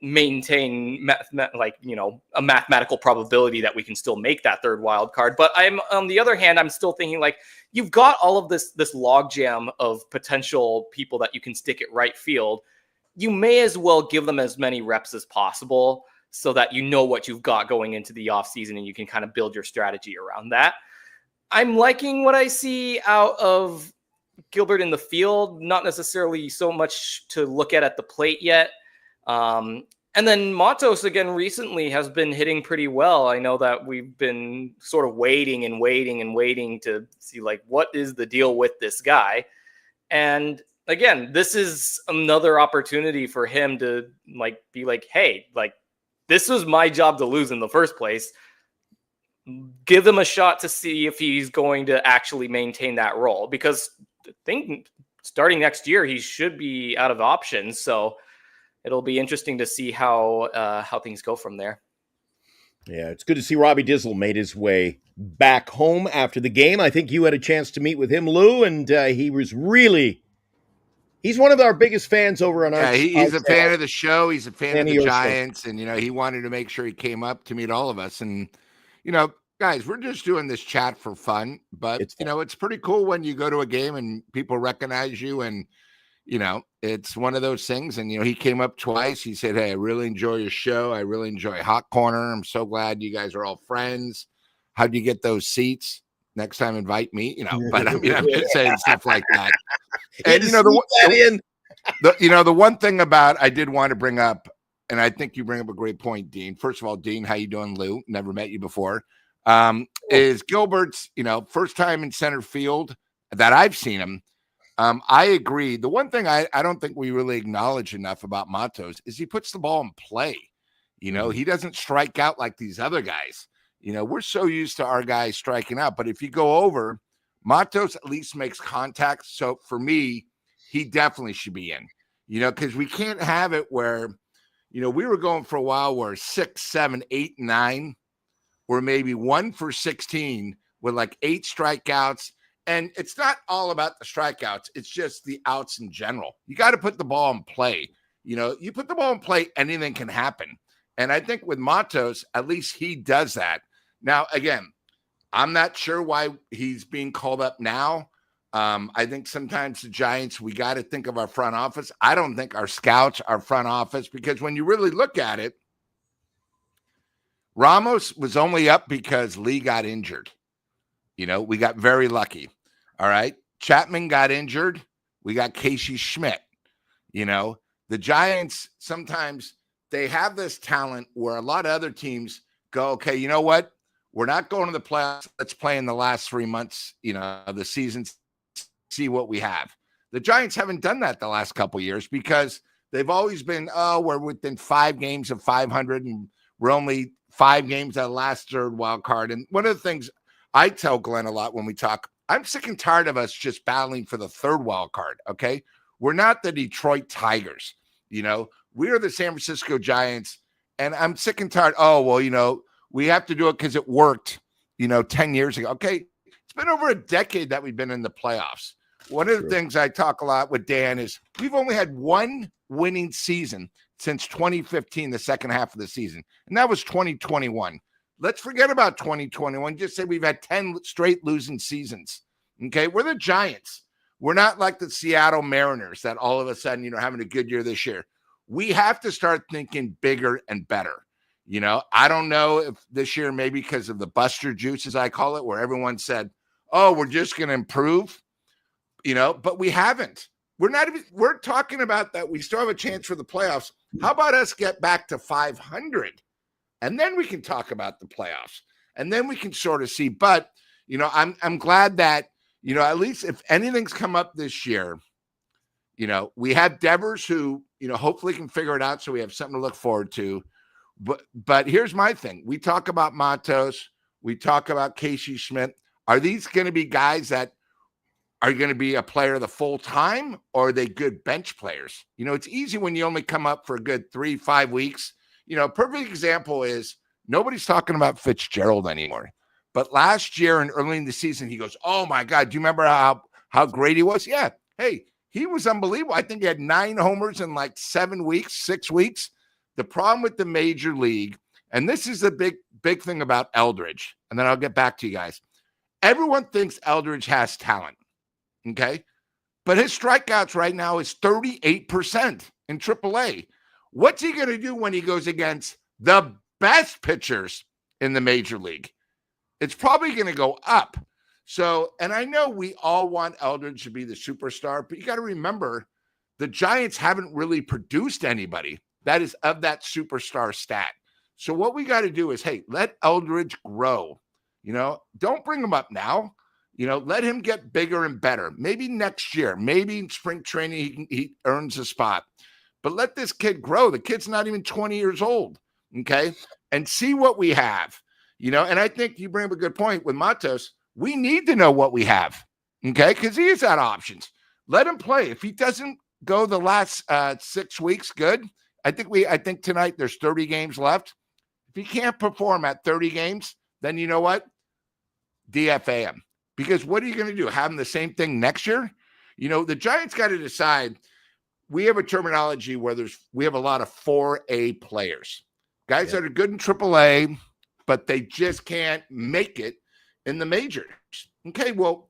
maintain a mathematical probability that we can still make that third wild card. But I'm on the other hand, I'm still thinking you've got all of this logjam of potential people that you can stick at right field. You may as well give them as many reps as possible so that you know what you've got going into the offseason and you can kind of build your strategy around that. I'm liking what I see out of Gilbert in the field, not necessarily so much to look at the plate yet. And then Matos again recently has been hitting pretty well. I know that we've been sort of waiting to see what is the deal with this guy. And again, this is another opportunity for him to be hey, this was my job to lose in the first place. Give him a shot to see if he's going to actually maintain that role, because I think starting next year, he should be out of options. So it'll be interesting to see how things go from there. Yeah, it's good to see Robbie Dizzle made his way back home after the game. I think you had a chance to meet with him, Lou, and he was he's one of our biggest fans over on our. Yeah, he's a fan of the show. He's a fan of the Giants, show. And he wanted to make sure he came up to meet all of us. And guys, we're just doing this chat for fun, but it's pretty cool when you go to a game and people recognize you, and it's one of those things. And he came up twice. He said, "Hey, I really enjoy your show. I really enjoy Hot Corner. I'm so glad you guys are all friends. How'd you get those seats? Next time, invite me." But I'm just saying stuff like that. And the one thing about I did want to bring up, and I think you bring up a great point, Dean. First of all, Dean, how you doing, Lou? Never met you before. Is Gilbert's first time in center field that I've seen him. I agree. The one thing I don't think we really acknowledge enough about Matos is he puts the ball in play. He doesn't strike out like these other guys. We're so used to our guys striking out, but if you go over, Matos at least makes contact. So for me, he definitely should be in, because we can't have it where, we were going for a while where 6, 7, 8, 9, or maybe 1 for 16 with 8 strikeouts. And it's not all about the strikeouts. It's just the outs in general. You got to put the ball in play. You put the ball in play, anything can happen. And I think with Matos, at least he does that. Now, again, I'm not sure why he's being called up now. I think sometimes the Giants, we got to think of our front office. I don't think our scouts, our front office, because when you really look at it, Ramos was only up because Lee got injured. We got very lucky. All right. Chapman got injured. We got Casey Schmidt. The Giants, sometimes they have this talent where a lot of other teams go, okay, you know what? We're not going to the playoffs. Let's play in the last 3 months, of the season, see what we have. The Giants haven't done that the last couple of years because they've always been, we're within 5 games of 500 and we're only 5 games at last third wild card. And one of the things I tell Glenn a lot when we talk, I'm sick and tired of us just battling for the third wild card. Okay. We're not the Detroit Tigers. We are the San Francisco Giants. And I'm sick and tired. We have to do it because it worked, 10 years ago. Okay. It's been over a decade that we've been in the playoffs. One of the things I talk a lot with Dan is we've only had one winning season since 2015, the second half of the season, and that was 2021. Let's forget about 2021. Just say we've had 10 straight losing seasons. Okay, we're the Giants. We're not like the Seattle Mariners that all of a sudden, having a good year this year. We have to start thinking bigger and better. I don't know if this year, maybe because of the Buster juice, as I call it, where everyone said, oh, we're just going to improve. But we haven't. We're talking about that. We still have a chance for the playoffs. How about us get back to 500? And then we can talk about the playoffs. And then we can sort of see. But, I'm glad that, at least if anything's come up this year, we have Devers who, hopefully can figure it out. So we have something to look forward to. But here's my thing. We talk about Matos. We talk about Casey Schmidt. Are these going to be guys that are going to be a player the full time, or are they good bench players? It's easy when you only come up for a good 3-5 weeks. Perfect example is nobody's talking about Fitzgerald anymore. But last year and early in the season, he goes, oh my God, do you remember how great he was? Yeah. Hey, he was unbelievable. I think he had 9 homers in like 7 weeks, 6 weeks. The problem with the major league, and this is the big thing about Eldridge, and then I'll get back to you guys. Everyone thinks Eldridge has talent. Okay. But his strikeouts right now is 38% in AAA. What's he going to do when he goes against the best pitchers in the major league? It's probably going to go up. So, and I know we all want Eldridge to be the superstar, but you got to remember the Giants haven't really produced anybody that is of that superstar stat. So what we got to do is, hey, let Eldridge grow. Don't bring him up now. Let him get bigger and better. Maybe next year, maybe in spring training, he earns a spot. But let this kid grow. The kid's not even 20 years old, okay? And see what we have, and I think you bring up a good point with Matos. We need to know what we have, okay? Because he has had options. Let him play. If he doesn't go the last 6 weeks, good. I think tonight there's 30 games left. If he can't perform at 30 games, then you know what? DFA him. Because what are you going to do? Have him the same thing next year? The Giants got to decide. We have a terminology where we have a lot of 4A players, guys that are good in AAA, but they just can't make it in the majors. Okay, well,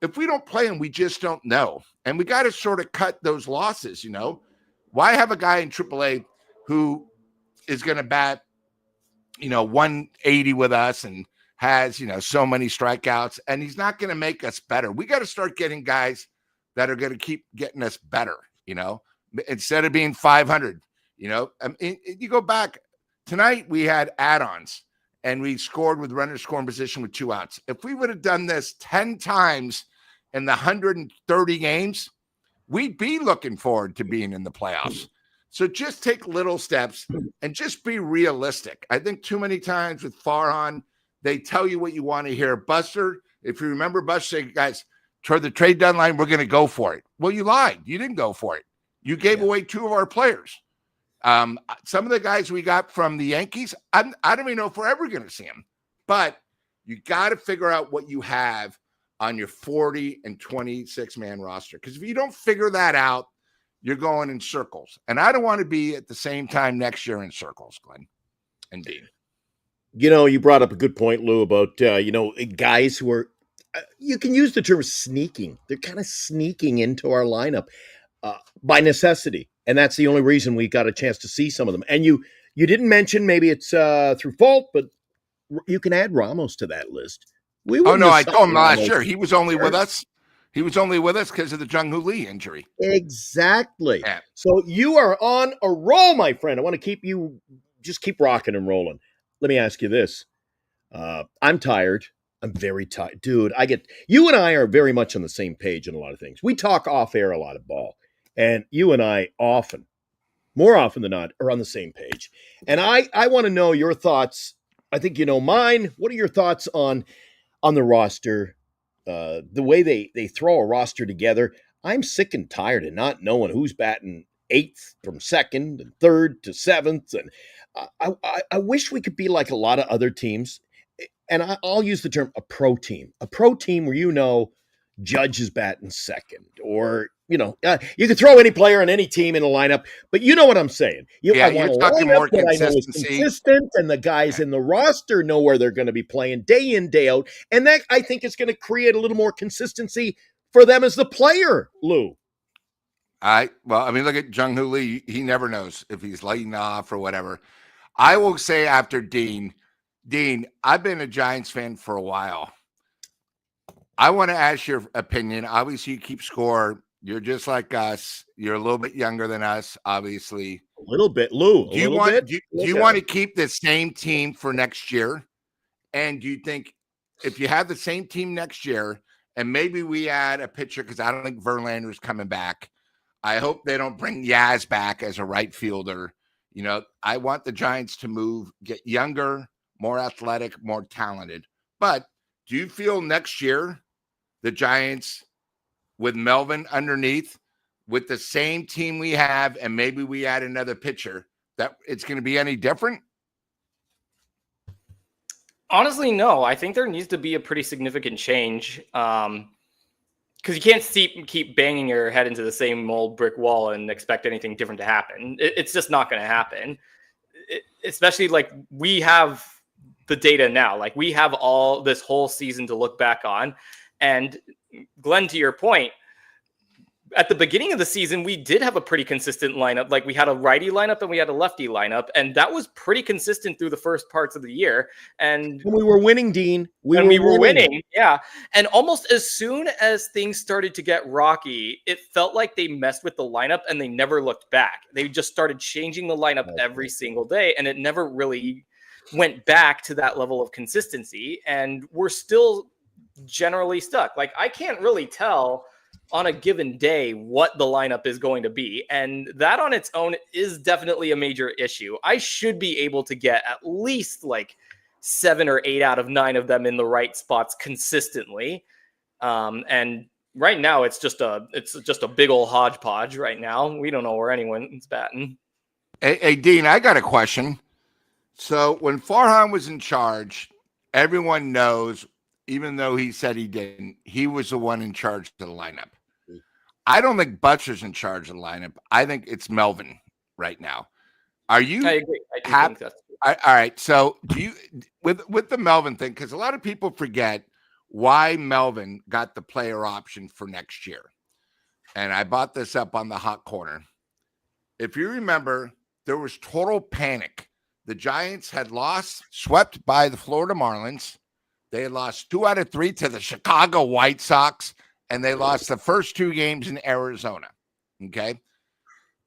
if we don't play them, we just don't know. And we got to sort of cut those losses, Why have a guy in AAA who is going to bat, 180 with us and has, so many strikeouts, and he's not going to make us better. We got to start getting guys that are going to keep getting us better, instead of being 500, you go back tonight, we had add-ons and we scored with runner scoring position with 2 outs. If we would have done this 10 times in the 130 games, we'd be looking forward to being in the playoffs. So just take little steps and just be realistic. I think too many times with Farhan, they tell you what you want to hear. Buster, if you remember Buster saying, guys, toward the trade deadline, we're going to go for it. Well, you lied. You didn't go for it. You gave away 2 of our players. Some of the guys we got from the Yankees, I don't even know if we're ever going to see them. But you got to figure out what you have on your 40 and 26-man roster. Because if you don't figure that out, you're going in circles. And I don't want to be at the same time next year in circles, Glenn and Dean. You brought up a good point, Lou, about, guys who are, you can use the term sneaking. They're kind of sneaking into our lineup by necessity. And that's the only reason we got a chance to see some of them. And you didn't mention, maybe it's through fault, but you can add Ramos to that list. I told him last year. He was only with us. He was only with us because of the Jung-Hoo Lee injury. Exactly. Yeah. So you are on a roll, my friend. I want to keep rocking and rolling. Let me ask you this. I'm tired. I'm very tired. Dude, you and I are very much on the same page in a lot of things. We talk off air a lot of ball, and you and I more often than not, are on the same page. And I want to know your thoughts. I think you know mine. What are your thoughts on the roster? The way they throw a roster together. I'm sick and tired of not knowing who's batting eighth from second and third to seventh. And I wish we could be like a lot of other teams. And I'll use the term a pro team where Judge is batting second, or you could throw any player on any team in a lineup, but you know what I'm saying. I want you're a talking lineup more that I know is consistency. consistent, and the guys in the roster know where they're going to be playing day in, day out, and that I think is going to create a little more consistency for them as the player, Lou. Look at Jung Hoo Lee. He never knows if he's lighting off or whatever. I will say after Dean, I've been a Giants fan for a while. I want to ask your opinion. Obviously, you keep score. You're just like us. You're a little bit younger than us, obviously. A little bit, Lou. Do you want to keep the same team for next year? And do you think if you have the same team next year, and maybe we add a pitcher, because I don't think Verlander's coming back. I hope they don't bring Yaz back as a right fielder. I want the Giants to get younger, more athletic, more talented. But do you feel next year the Giants, with Melvin underneath, with the same team we have, and maybe we add another pitcher, that it's going to be any different? Honestly, no. I think there needs to be a pretty significant change, because you can't keep banging your head into the same old brick wall and expect anything different to happen. It's just not going to happen. Especially like we have the data now. Like we have all this whole season to look back on. And Glenn, to your point, at the beginning of the season, we did have a pretty consistent lineup. Like we had a righty lineup and we had a lefty lineup, and that was pretty consistent through the first parts of the year. And when we were winning, Dean, we were winning. Yeah. And almost as soon as things started to get rocky, it felt like they messed with the lineup and they never looked back. They just started changing the lineup every single day, and it never really went back to that level of consistency. And we're still generally stuck. Like I can't really tell on a given day what the lineup is going to be. And that on its own is definitely a major issue. I should be able to get at least like 7 or 8 out of 9 of them in the right spots consistently. And right now it's just a big old hodgepodge right now. We don't know where anyone's batting. Hey, Dean, I got a question. So when Farhan was in charge, everyone knows, even though he said he didn't, he was the one in charge of the lineup. I don't think Butcher's in charge of the lineup. I think it's Melvin right now. Are you? I agree. I think that's true. All right. So do you, with the Melvin thing, because a lot of people forget why Melvin got the player option for next year. And I brought this up on the hot corner. If you remember, there was total panic. The Giants had swept by the Florida Marlins. They had lost 2 out of 3 to the Chicago White Sox, and they lost the first 2 games in Arizona. Okay.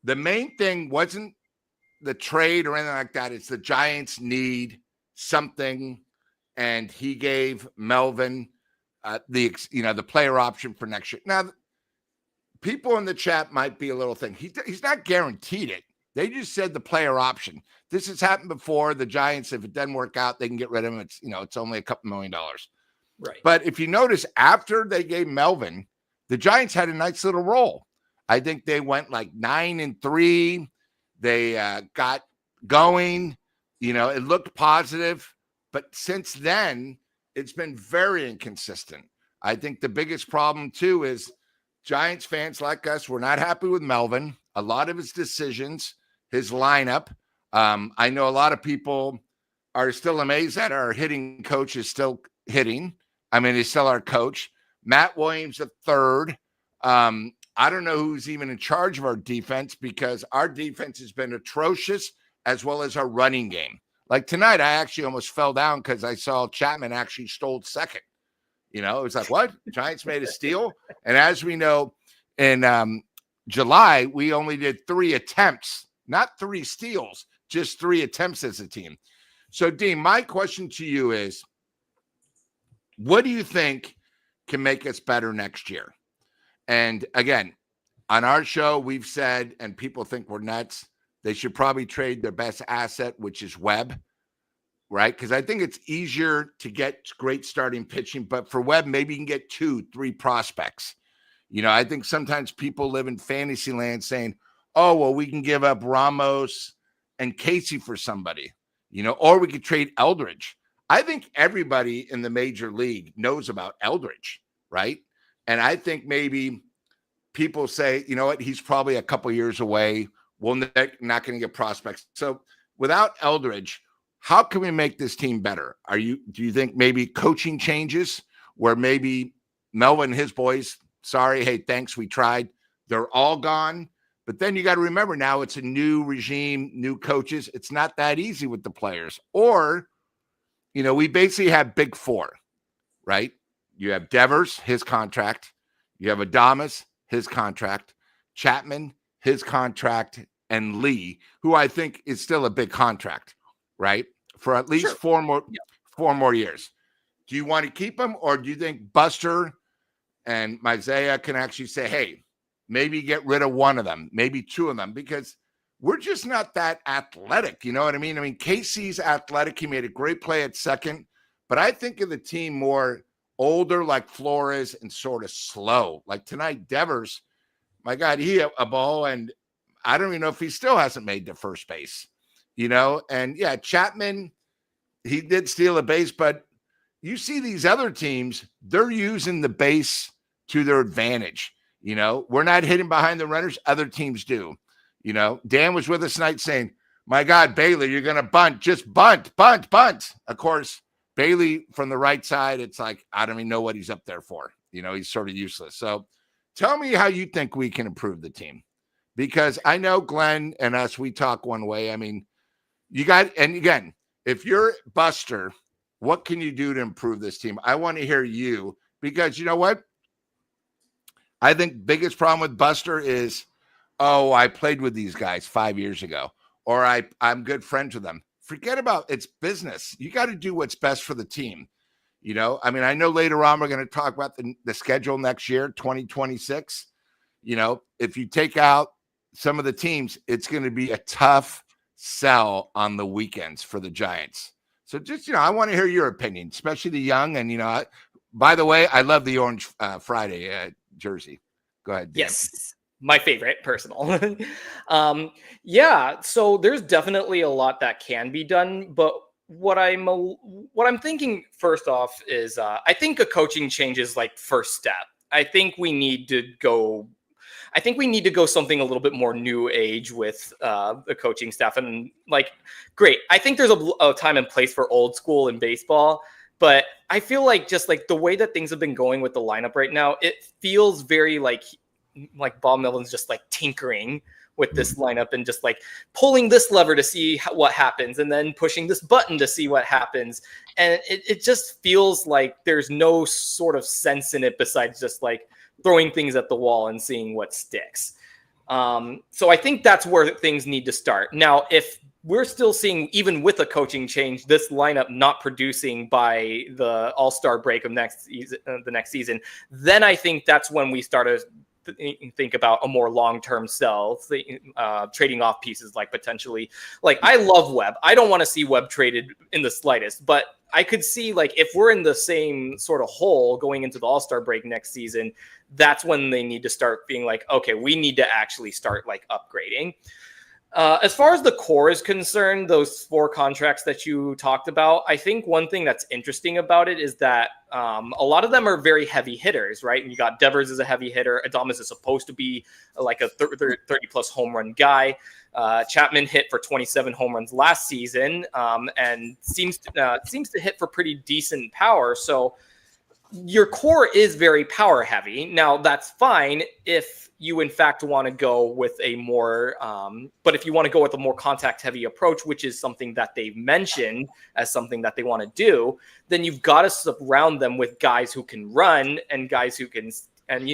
The main thing wasn't the trade or anything like that. It's the Giants need something. And he gave Melvin the player option for next year. Now, people in the chat might be a little thing. He's not guaranteed it. They just said the player option. This has happened before. The Giants, if it doesn't work out, they can get rid of him. It's only a couple $1 million. Right. But if you notice, after they gave Melvin, the Giants had a nice little roll. I think they went like 9-3. They got going. It looked positive. But since then, it's been very inconsistent. I think the biggest problem, too, is Giants fans like us, we're not happy with Melvin. A lot of his decisions, his lineup. I know a lot of people are still amazed that our hitting coach is still hitting. I mean, he's still our coach. Matt Williams III. I don't know who's even in charge of our defense, because our defense has been atrocious, as well as our running game. Like tonight, I actually almost fell down because I saw Chapman actually stole second. It was like, what? Giants made a steal. And as we know, in July, we only did 3 attempts, not 3 steals, just 3 attempts as a team. So, Dean, my question to you is, What do you think can make us better next year? And again, on our show, we've said, and people think we're nuts, they should probably trade their best asset, which is Webb, right? Because I think it's easier to get great starting pitching, but for Webb, maybe you can get 2-3 prospects. I think sometimes people live in fantasy land saying, oh, well, we can give up Ramos and Casey for somebody, or we could trade Eldridge. I think everybody in the major league knows about Eldridge, right? And I think maybe people say, you know what, he's probably a couple years away. We're not going to get prospects. So without Eldridge, how can we make this team better? Do you think maybe coaching changes where maybe Melvin and his boys, sorry, hey, thanks, we tried, they're all gone? But then you got to remember now it's a new regime, new coaches. It's not that easy with the players. Or, we basically have big four, right? You have Devers, his contract. You have Adames, his contract. Chapman, his contract. And Lee, who I think is still a big contract, right? For at least four more years. Do you want to keep him, or do you think Buster and Isaiah can actually say, hey, maybe get rid of one of them, maybe two of them, because we're just not that athletic. You know what I mean? I mean, Casey's athletic. He made a great play at second, but I think of the team more older, like Flores, and sort of slow. Like tonight, Devers, my God, he hit a ball, and I don't even know if he still hasn't made the first base, And yeah, Chapman, he did steal a base, but you see these other teams, they're using the base to their advantage. We're not hitting behind the runners. Other teams do. Dan was with us tonight saying, my God, Bailey, you're going to bunt. Just bunt. Of course, Bailey from the right side, it's like, I don't even know what he's up there for. He's sort of useless. So tell me how you think we can improve the team. Because I know Glenn and us, we talk one way. I mean, and again, if you're Buster, what can you do to improve this team? I want to hear you, because you know what? I think biggest problem with Buster is, oh, I played with these guys 5 years ago, or I'm good friends with them. Forget about it's business. You got to do what's best for the team. I mean, I know later on we're going to talk about the schedule next year, 2026. If you take out some of the teams, it's going to be a tough sell on the weekends for the Giants. So just, I want to hear your opinion, especially the young. And, by the way, I love the Orange Friday jersey. Go ahead, Dan. Yes, my favorite, personal. So there's definitely a lot that can be done, but what I'm thinking first off is I think a coaching change is like first step. I think we need to go something a little bit more new age with the coaching staff. And great. I think there's a time and place for old school in baseball, but I feel like just like the way that things have been going with the lineup right now, it feels very like Bob Melvin's just like tinkering with this lineup and just like pulling this lever to see what happens and then pushing this button to see what happens. And it just feels like there's no sort of sense in it besides just like throwing things at the wall and seeing what sticks. So I think that's where things need to start. Now, if we're still seeing, even with a coaching change, this lineup not producing by the All-Star break of the next season, then I think that's when we start to think about a more long-term sell, trading off pieces like potentially, like I love Webb. I don't want to see Webb traded in the slightest, but I could see like if we're in the same sort of hole going into the All-Star break next season, that's when they need to start being like, okay, we need to actually start like upgrading. As far as the core is concerned, those 4 contracts that you talked about, I think one thing that's interesting about it is that a lot of them are very heavy hitters, right? And you got Devers as a heavy hitter. Adames is supposed to be like a 30-plus home run guy. Chapman hit for 27 home runs last season and seems to hit for pretty decent power. So your core is very power heavy. Now, that's fine if you in fact want to go with a more, but if you want to go with a more contact heavy approach, which is something that they've mentioned as something that they want to do, then you've got to surround them with guys who can run and guys who can, and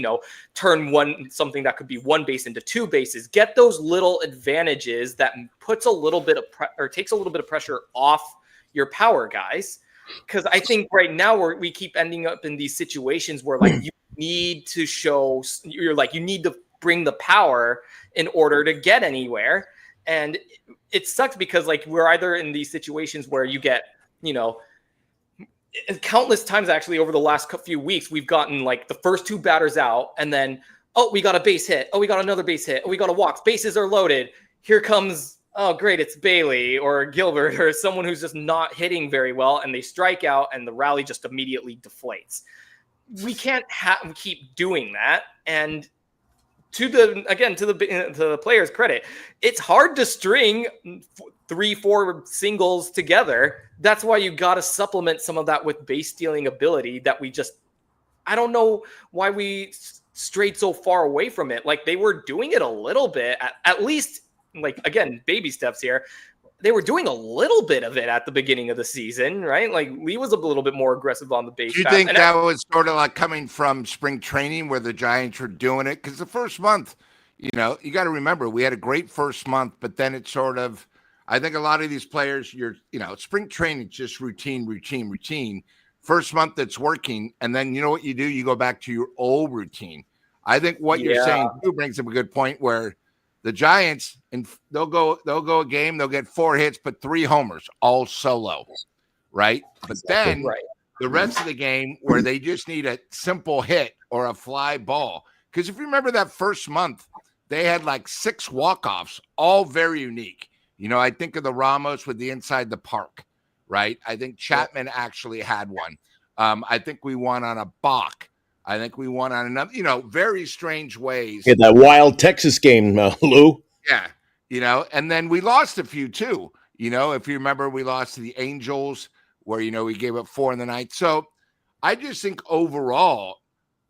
turn something that could be one base into 2 bases. Get those little advantages that puts a little bit of takes a little bit of pressure off your power guys. because I think right now we keep ending up in these situations where like you need to show you need to bring the power in order to get anywhere, and it sucks because like we're either in these situations where you get countless times actually over the last few weeks we've gotten like the first two batters out and then we got a base hit, we got another base hit, we got a walk, bases are loaded, here comes great, it's Bailey or Gilbert or someone who's just not hitting very well, and they strike out and the rally just immediately deflates. We can't keep doing that. And to the players' credit, it's hard to string 3-4 singles together. That's why you got to supplement some of that with base stealing ability that I don't know why we strayed so far away from it. Like they were doing it a little bit, at least, like, again, baby steps here. They were doing a little bit of it at the beginning of the season, right? Like Lee was a little bit more aggressive on the base. Do you think that was sort of like coming from spring training where the Giants were doing it? Because the first month, you got to remember we had a great first month, but then it's sort of, I think a lot of these players, spring training is just routine. First month it's working, and then you know what you do? You go back to your old routine. I think what you're saying too brings up a good point where the Giants, and they'll go a game, they'll get 4 hits, but 3 homers, all solo, right? But then the rest of the game where they just need a simple hit or a fly ball. Because if you remember that first month, they had like 6 walk-offs, all very unique. I think of the Ramos with the inside the park, right? I think Chapman actually had one. I think we won on a balk. I think we won on another, very strange ways. Yeah, that wild Texas game, Lou. Yeah, and then we lost a few too. If you remember, we lost to the Angels where, we gave up 4 in the ninth. So I just think overall,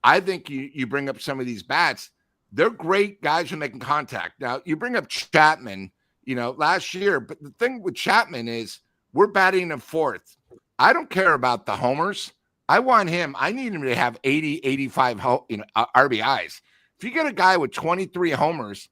I think you bring up some of these bats. They're great guys when making contact. Now, you bring up Chapman, last year. But the thing with Chapman is we're batting in 4th. I don't care about the homers. I want him. I need him to have 80, 85 RBIs. If you get a guy with 23 homers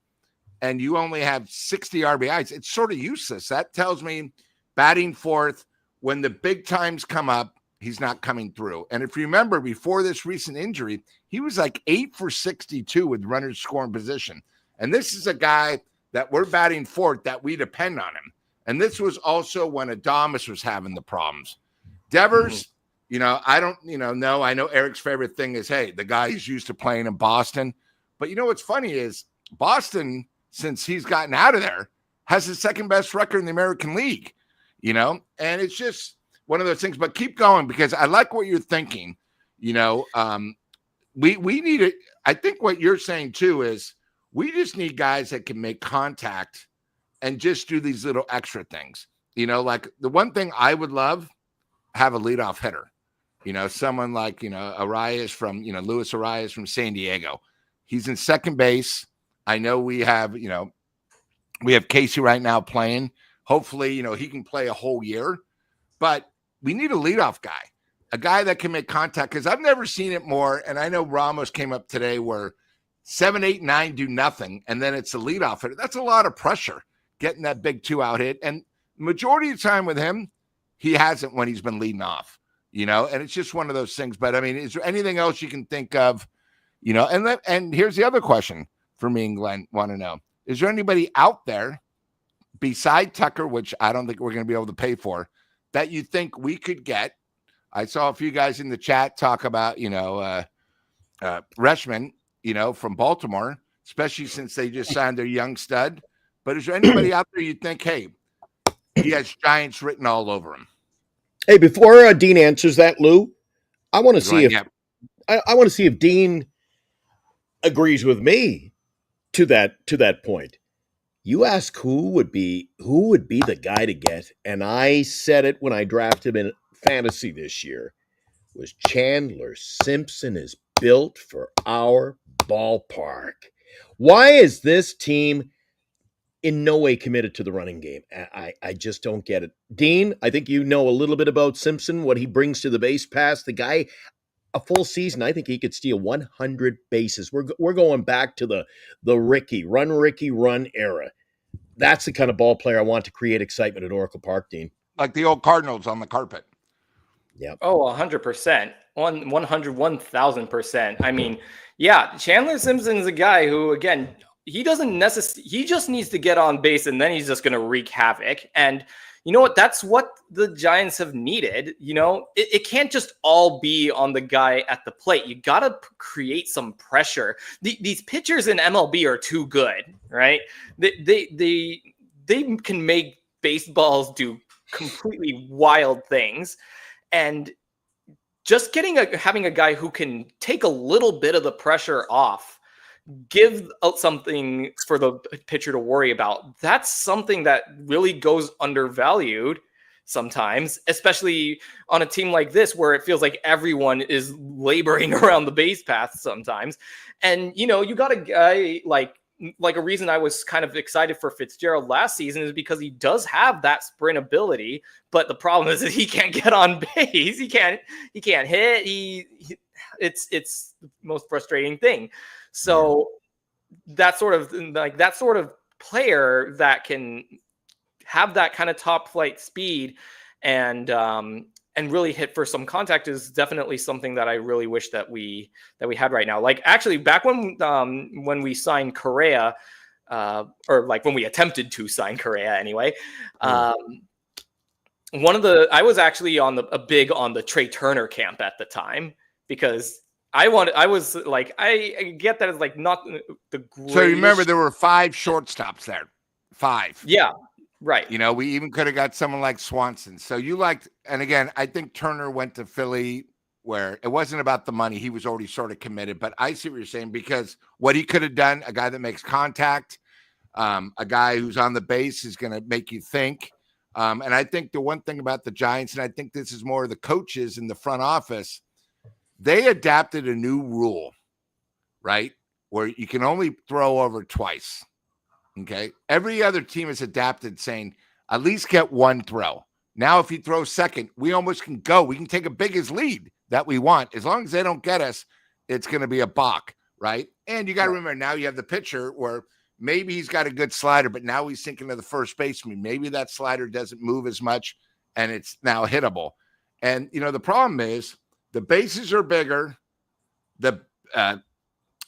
and you only have 60 RBIs, it's sort of useless. That tells me batting 4th, when the big times come up, he's not coming through. And if you remember, before this recent injury, he was like 8 for 62 with runners scoring position. And this is a guy that we're batting 4th that we depend on him. And this was also when Adames was having the problems. Devers, I don't, no, I know Eric's favorite thing is, hey, the guy he's used to playing in Boston. But what's funny is Boston, since he's gotten out of there, has the second best record in the American League, and it's just one of those things. But keep going, because I like what you're thinking. We need it. I think what you're saying too is we just need guys that can make contact and just do these little extra things. Like the one thing I would love, have a leadoff hitter. Someone like, Arias from, Luis Arias from San Diego. He's in second base. I know we have Casey right now playing. Hopefully, he can play a whole year. But we need a leadoff guy, a guy that can make contact, because I've never seen it more. And I know Ramos came up today where 7, 8, 9 do nothing, and then it's a leadoff hitter. That's a lot of pressure, getting that big 2-out hit. And majority of the time with him, he hasn't when he's been leading off. And it's just one of those things. But I mean, is there anything else you can think of? And here's the other question for me and Glenn want to know. Is there anybody out there beside Tucker, which I don't think we're going to be able to pay for, that you think we could get? I saw a few guys in the chat talk about, Reshman, from Baltimore, especially since they just signed their young stud. But is there anybody out there you think, hey, he has Giants written all over him? Hey, before Dean answers that, Lou, I want to see I want to see if Dean agrees with me to that point. You ask who would be the guy to get, and I said it when I drafted him in fantasy this year, was Chandler Simpson is built for our ballpark. Why is this team in no way committed to the running game? I just don't get it. Dean, I think you know a little bit about Simpson, what he brings to the base pass. The guy, a full season, I think he could steal 100 bases. We're going back to the Ricky run era. That's the kind of ball player I want to create excitement at Oracle Park, Dean. Like the old Cardinals on the carpet. Yep. Oh, 100%. 1,000%. I mean, yeah, Chandler Simpson's a guy who, again, he doesn't necessarily, he just needs to get on base and then he's just going to wreak havoc. And you know what? That's what the Giants have needed. You know, it can't just all be on the guy at the plate. You got to create some pressure. These pitchers in MLB are too good, right? They can make baseballs do completely wild things. And just having a guy who can take a little bit of the pressure off, give something for the pitcher to worry about. That's something that really goes undervalued sometimes, especially on a team like this where it feels like everyone is laboring around the base path sometimes. And, you know, you got a guy like a reason I was kind of excited for Fitzgerald last season is because he does have that sprint ability, but the problem is that he can't get on base. He can't hit. It's the most frustrating thing. So that sort of player that can have that kind of top flight speed and really hit for some contact is definitely something that I really wish that we had right now. Like actually back when we signed Correa, or like when we attempted to sign Correa anyway, I was actually big on the Trey Turner camp at the time because I get that it's like not the greatest. So you remember there were 5 shortstops there. 5. Yeah. Right. You know, we even could have got someone like Swanson. So you liked, and again, I think Turner went to Philly where it wasn't about the money. He was already sort of committed, but I see what you're saying because what he could have done, a guy that makes contact, a guy who's on the base is going to make you think. And I think the one thing about the Giants, and I think this is more of the coaches in the front office, they adapted a new rule, right? Where you can only throw over twice. Okay. Every other team has adapted saying at least get 1 throw. Now, if you throw second, we almost can go. We can take a biggest lead that we want. As long as they don't get us, it's going to be a balk, right? And you got to remember now you have the pitcher where maybe he's got a good slider, but now he's thinking of the first baseman. Maybe that slider doesn't move as much and it's now hittable. And, you know, the problem is the bases are bigger. The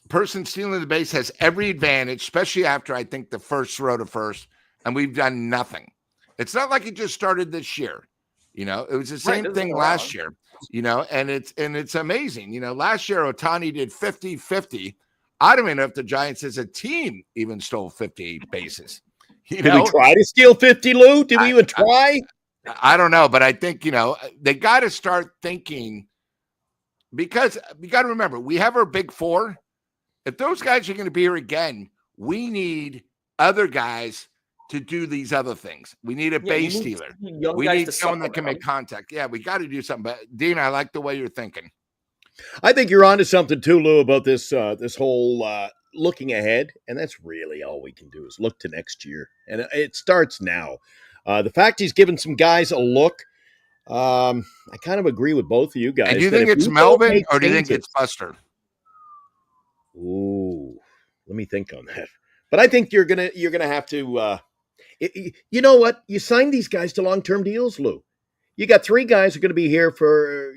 person stealing the base has every advantage, especially after I think the first throw to first, and we've done nothing. It's not like it just started this year. You know, it was the same thing last year, you know, and it's amazing. You know, last year Ohtani did 50-50. I don't even know if the Giants as a team even stole 50 bases. Did we try to steal 50, Lou? Did we even try? I don't know, but I think, you know, they got to start thinking because you got to remember, we have our big 4. If those guys are going to be here again, we need other guys to do these other things. We need a base stealer. We need someone that can make contact. Yeah, we got to do something. But Dean, I like the way you're thinking. I think you're onto something too, Lou, about this whole looking ahead, and that's really all we can do is look to next year, and it starts now. The fact he's given some guys a look, I kind of agree with both of you guys. And do you think it's Melvin or do you think it's Buster? Ooh, let me think on that. But I think you're gonna have to. You know what? You signed these guys to long-term deals, Lou. You got 3 guys who are going to be here for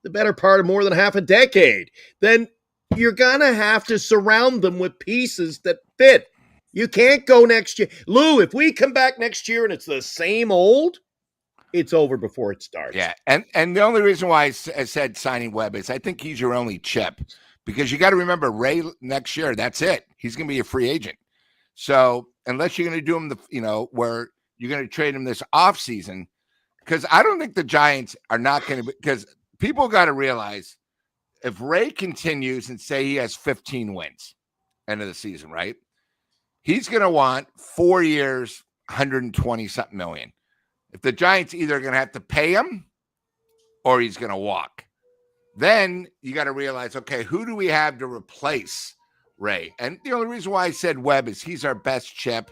the better part of more than half a decade. Then you're gonna have to surround them with pieces that fit. You can't go next year, Lou. If we come back next year and it's the same old, it's over before it starts. Yeah, and the only reason why I said signing Webb is I think he's your only chip. Because you got to remember, Ray next year, that's it. He's going to be a free agent. So unless you're going to do him where you're going to trade him this offseason, because I don't think the Giants are not going to, because people got to realize if Ray continues and say he has 15 wins end of the season, right? He's going to want 4 years, 120 something million. If the Giants either are going to have to pay him or he's going to walk. Then you got to realize, okay, who do we have to replace Ray? And the only reason why I said Webb is he's our best chip.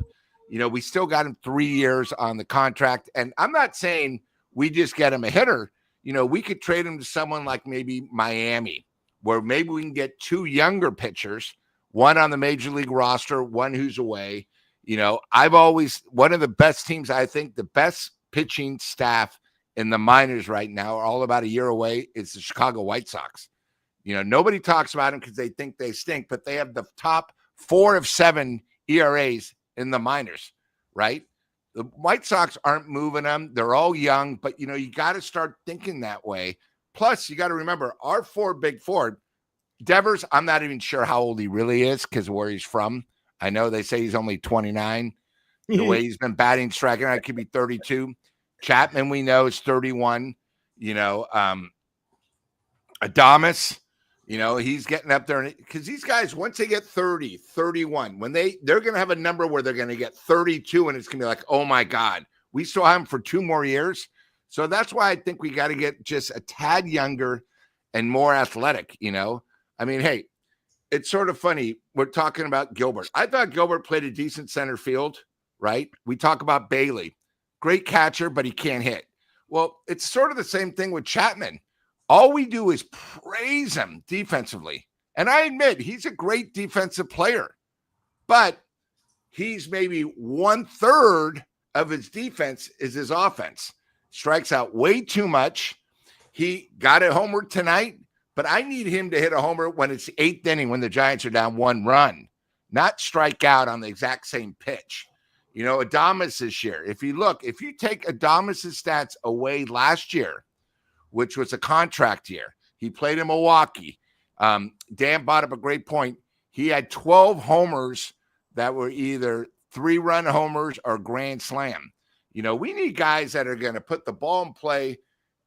You know, we still got him 3 years on the contract. And I'm not saying we just get him a hitter. You know, we could trade him to someone like maybe Miami, where maybe we can get 2 younger pitchers, one on the major league roster, one who's away. You know, one of the best teams, I think the best pitching staff in the minors right now are all about a year away. It's the Chicago White Sox. Nobody talks about them because they think they stink, but they have the top 4 of 7 ERAs in the minors, right? The White Sox aren't moving them. They're all young, but, you got to start thinking that way. Plus, you got to remember, our big four, Devers, I'm not even sure how old he really is because of where he's from. I know they say he's only 29. The way he's been batting, striking out, could be 32. Chapman, we know, is 31. Adames, he's getting up there because these guys, once they get 30, 31, when they're going to have a number where they're going to get 32 and it's going to be like, oh my God, we still have them for 2 more years. So that's why I think we got to get just a tad younger and more athletic, I mean, hey, it's sort of funny. We're talking about Gilbert. I thought Gilbert played a decent center field, right? We talk about Bailey. Great catcher, but he can't hit. Well, it's sort of the same thing with Chapman. All we do is praise him defensively. And I admit he's a great defensive player, but he's maybe 1/3 of his defense is his offense. Strikes out way too much. He got a homer tonight, but I need him to hit a homer when it's 8th inning when the Giants are down 1 run, not strike out on the exact same pitch. Adames this year, if you take Adames' stats away last year, which was a contract year, he played in Milwaukee. Dan brought up a great point. He had 12 homers that were either 3-run homers or grand slam. We need guys that are going to put the ball in play.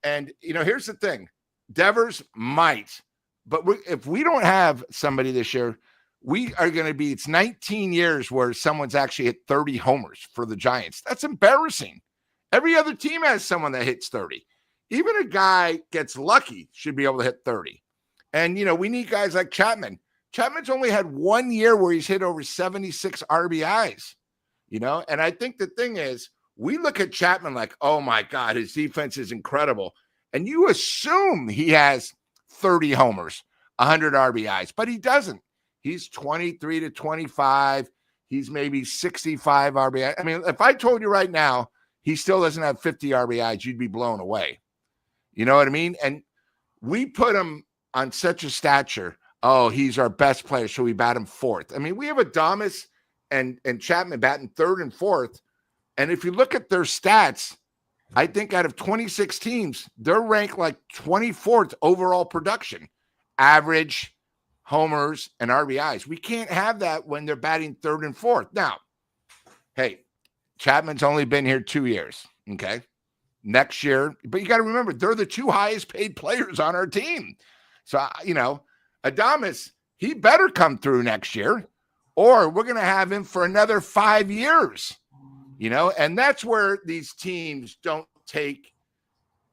And, here's the thing. Devers might, but if we don't have somebody this year, we are going to be, it's 19 years where someone's actually hit 30 homers for the Giants. That's embarrassing. Every other team has someone that hits 30. Even a guy gets lucky should be able to hit 30. And, we need guys like Chapman. Chapman's only had 1 year where he's hit over 76 RBIs, and I think the thing is, we look at Chapman like, oh my God, his defense is incredible. And you assume he has 30 homers, 100 RBIs, but he doesn't. He's 23 to 25. He's maybe 65 RBI. I mean, if I told you right now, he still doesn't have 50 RBIs, you'd be blown away. You know what I mean? And we put him on such a stature. Oh, he's our best player, so we bat him 4th. I mean, we have Adames and Chapman batting 3rd and 4th. And if you look at their stats, I think out of 26 teams, they're ranked like 24th overall production, average, homers, and RBIs. We can't have that when they're batting 3rd and 4th. Now, hey, Chapman's only been here 2 years, okay? Next year, but you got to remember, they're the 2 highest paid players on our team. So, Adames, he better come through next year, or we're going to have him for another 5 years. And that's where these teams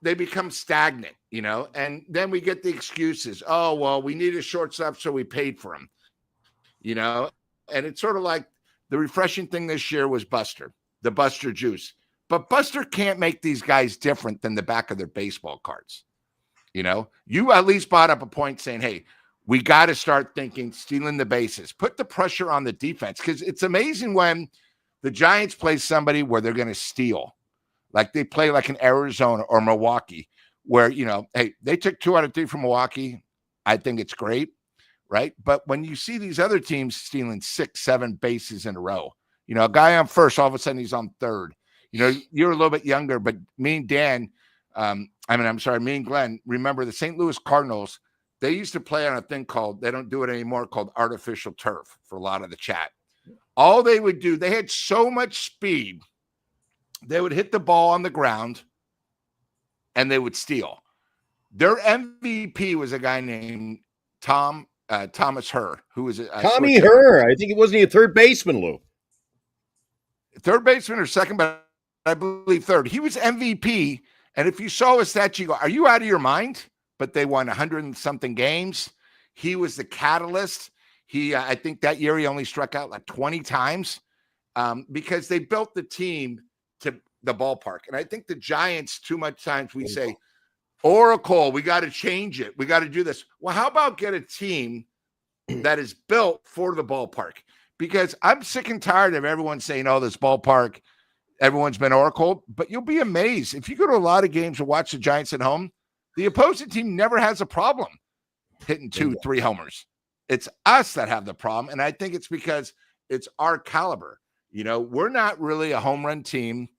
they become stagnant, and then we get the excuses. Oh, well, we need a shortstop, so we paid for him, and it's sort of like the refreshing thing this year was Buster, the Buster juice, but Buster can't make these guys different than the back of their baseball cards. You at least brought up a point saying, hey, we got to start thinking, stealing the bases, put the pressure on the defense. Cause it's amazing when the Giants play somebody where they're going to steal. Like they play like in Arizona or Milwaukee where, hey, they took 2 out of 3 from Milwaukee. I think it's great. Right. But when you see these other teams stealing 6, 7 bases in a row, a guy on first, all of a sudden he's on third. You're a little bit younger, but me and Dan, me and Glenn, remember the St. Louis Cardinals, they used to play on a thing they don't do it anymore, called artificial turf for a lot of the chat. All they would do, they had so much speed, they would hit the ball on the ground and they would steal. Their MVP was a guy named Thomas Herr, who was Tommy Herr. I think it wasn't a third baseman, Lou. Third baseman or second, but I believe third. He was MVP. And if you saw his stats, you go, are you out of your mind? But they won 100 and something games. He was the catalyst. I think that year he only struck out like 20 times because they built the team to the ballpark. And I think the Giants, too much times we say, Oracle, we got to change it. We got to do this. Well, how about get a team that is built for the ballpark? Because I'm sick and tired of everyone saying, oh, this ballpark, everyone's been oracled, but you'll be amazed. If you go to a lot of games and watch the Giants at home, the opposing team never has a problem hitting 2-3 homers. It's us that have the problem, and I think it's because it's our caliber. We're not really a home run team,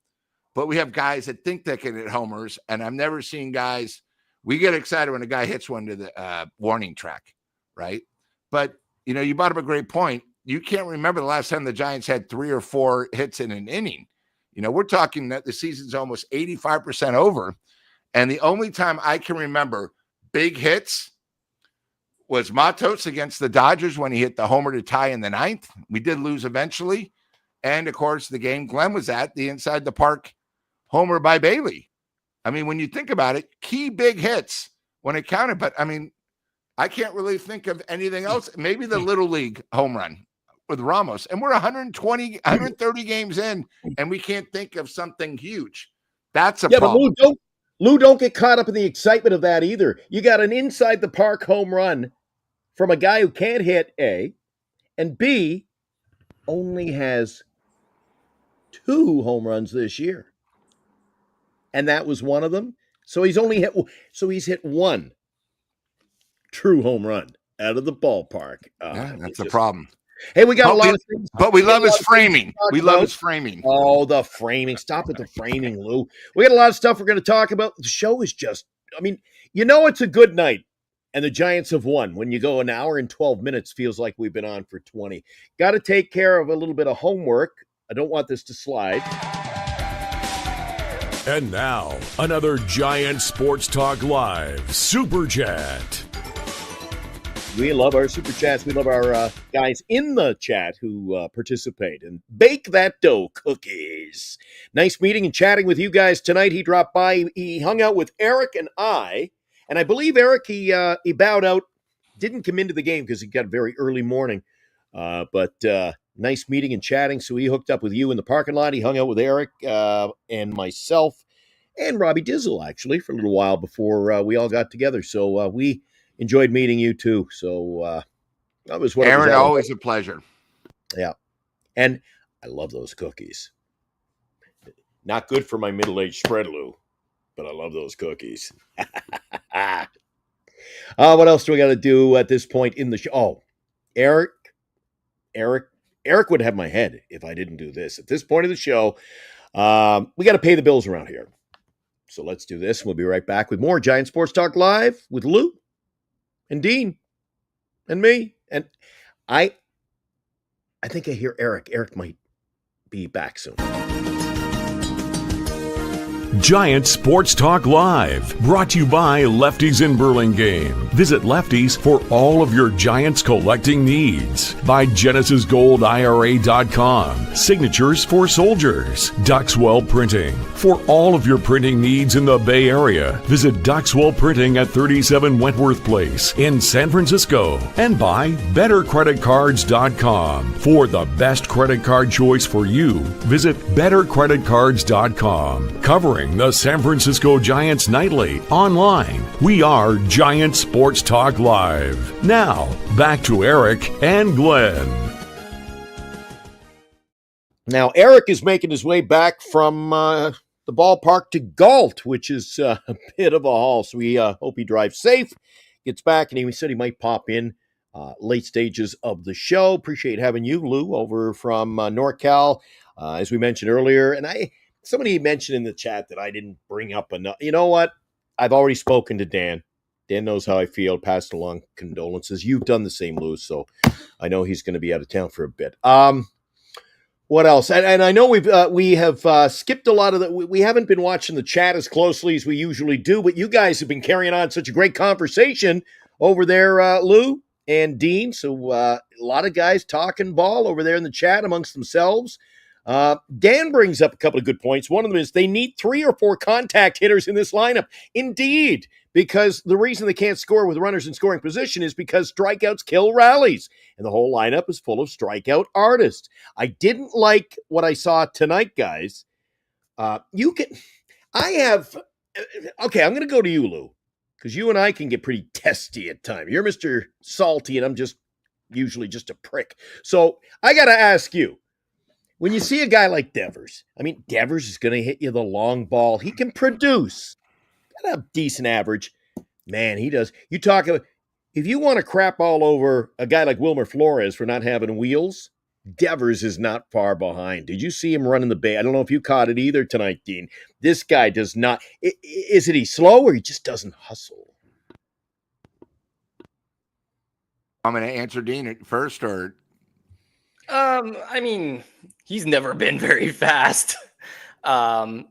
but we have guys that think they can hit homers, and I've never seen guys – we get excited when a guy hits one to the warning track, right? But, you brought up a great point. You can't remember the last time the Giants had 3 or 4 hits in an inning. We're talking that the season's almost 85% over, and the only time I can remember big hits was Matos against the Dodgers when he hit the homer to tie in the 9th. We did lose eventually. And, of course, the game Glenn was at, the inside the park homer by Bailey. I mean, when you think about it, key big hits when it counted. But, I mean, I can't really think of anything else. Maybe the Little League home run with Ramos. And we're 130 games in, and we can't think of something huge. That's a problem. But Lou, don't get caught up in the excitement of that either. You got an inside the park home run from a guy who can't hit, A, and B, only has 2 home runs this year. And that was one of them. So he's hit 1 true home run out of the ballpark. That's a problem. Hey, we got a lot of things. But we love his framing. We love his framing. Oh, the framing. Stop with the framing, Lou. We got a lot of stuff we're going to talk about. The show is just, it's a good night. And the Giants have won. When you go an hour and 12 minutes, feels like we've been on for 20. Got to take care of a little bit of homework. I don't want this to slide. And now, another Giant Sports Talk Live Super Chat. We love our Super Chats. We love our guys in the chat who participate and bake that dough cookies. Nice meeting and chatting with you guys tonight. He dropped by. He hung out with Eric and I believe Eric, he bowed out, didn't come into the game because he got a very early morning. But nice meeting and chatting. So he hooked up with you in the parking lot. He hung out with Eric and myself and Robbie Dizzle, actually, for a little while before we all got together. So we enjoyed meeting you, too. So that was what Aaron, always a pleasure. Yeah. And I love those cookies. Not good for my middle-aged spread, Lou, but I love those cookies. What else do we got to do at this point in the show? Oh, Eric would have my head if I didn't do this. At this point of the show, we got to pay the bills around here. So let's do this. We'll be right back with more Giant Sports Talk Live with Lou and Dean and me. And I think I hear Eric. Eric might be back soon. Giant Sports Talk Live, brought to you by Lefties in Burlingame. Visit Lefties for all of your Giants collecting needs. By GenesisGoldIRA.com, signatures for soldiers. Duxwell Printing, for all of your printing needs in the Bay Area. Visit Duxwell Printing at 37 Wentworth Place in San Francisco. And by BetterCreditCards.com, for the best credit card choice for you. Visit BetterCreditCards.com, covering the San Francisco Giants nightly. Online, we are Giant Sports Talk Live. Now, back to Eric and Glenn. Now, Eric is making his way back from the ballpark to Galt, which is a bit of a haul. So we hope he drives safe, gets back, and he said he might pop in late stages of the show. Appreciate having you, Lou, over from NorCal, as we mentioned earlier. And somebody mentioned in the chat that I didn't bring up enough. You know what? I've already spoken to Dan. Dan knows how I feel. Passed along condolences. You've done the same, Lou. So I know he's going to be out of town for a bit. What else? And I know we have skipped a lot of the. We haven't been watching the chat as closely as we usually do, but you guys have been carrying on such a great conversation over there, Lou and Dean. So a lot of guys talking ball over there in the chat amongst themselves. Dan brings up a couple of good points. One of them is they need 3 or 4 contact hitters in this lineup. Indeed, because the reason they can't score with runners in scoring position is because strikeouts kill rallies, and the whole lineup is full of strikeout artists. I didn't like what I saw tonight, guys. I'm going to go to you, Lou, because you and I can get pretty testy at times. You're Mr. Salty, and I'm usually just a prick. So I got to ask you, when you see a guy like Devers, I mean, Devers is going to hit you the long ball. He can produce. Got a decent average. Man, he does. You talk about, if you want to crap all over a guy like Wilmer Flores for not having wheels, Devers is not far behind. Did you see him running the bay? I don't know if you caught it either tonight, Dean. This guy does not. Is it he slow or he just doesn't hustle? I'm going to answer Dean first, or I mean, he's never been very fast. And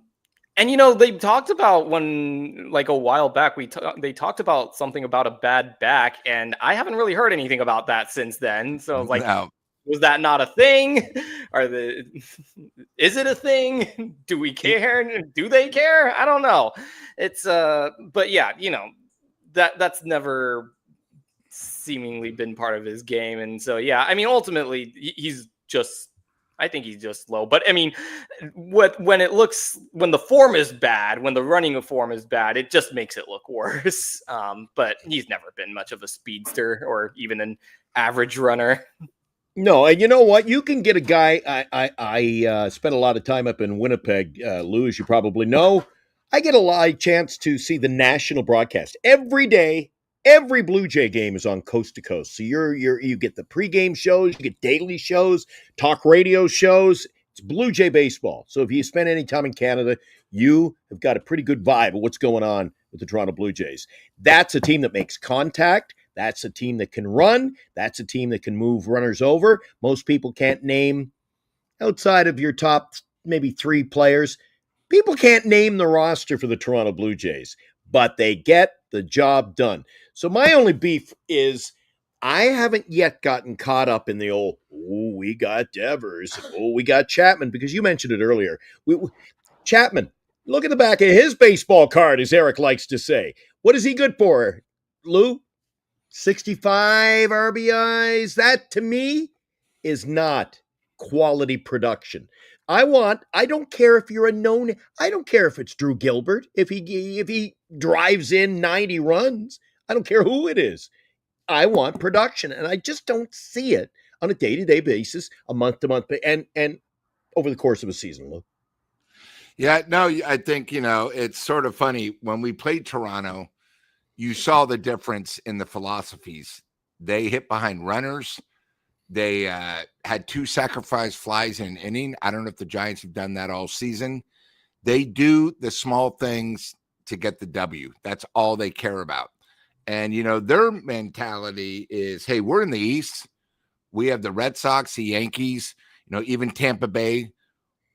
they talked about a while back, they talked about something about a bad back, and I haven't really heard anything about that since then. So no. Was that not a thing? Is it a thing? Do we care? Do they care? I don't know. It's but yeah, that's never seemingly been part of his game. And so, yeah, I mean, ultimately I think he's just slow. But I mean, when the form is bad, when the running form is bad, it just makes it look worse. But he's never been much of a speedster or even an average runner. No, and you know what? You can get a guy. I spent a lot of time up in Winnipeg, Lou, as you probably know. I get a chance to see the national broadcast every day. Every Blue Jay game is on coast to coast. So you get the pregame shows, you get daily shows, talk radio shows. It's Blue Jay baseball. So if you spend any time in Canada, you have got a pretty good vibe of what's going on with the Toronto Blue Jays. That's a team that makes contact. That's a team that can run. That's a team that can move runners over. Most people can't name, outside of your top maybe 3 players, people can't name the roster for the Toronto Blue Jays, but they get the job done. So my only beef is I haven't yet gotten caught up in the old, we got Devers, we got Chapman, because you mentioned it earlier. Chapman, look at the back of his baseball card, as Eric likes to say. What is he good for, Lou? 65 RBIs. That, to me, is not quality production. I don't care if you're a known, I don't care if it's Drew Gilbert, if he drives in 90 runs. I don't care who it is. I want production, and I just don't see it on a day-to-day basis, a month-to-month, and over the course of a season, Lou. Yeah, no, I think, it's sort of funny. When we played Toronto, you saw the difference in the philosophies. They hit behind runners. They had 2 sacrifice flies in an inning. I don't know if the Giants have done that all season. They do the small things to get the W. That's all they care about. And, their mentality is, hey, we're in the East. We have the Red Sox, the Yankees, even Tampa Bay.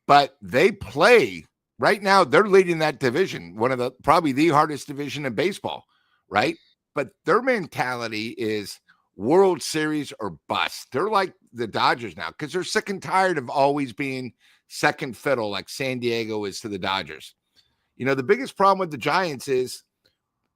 But they play right now. They're leading that division, probably the hardest division in baseball, right? But their mentality is World Series or bust. They're like the Dodgers now because they're sick and tired of always being second fiddle like San Diego is to the Dodgers. The biggest problem with the Giants is,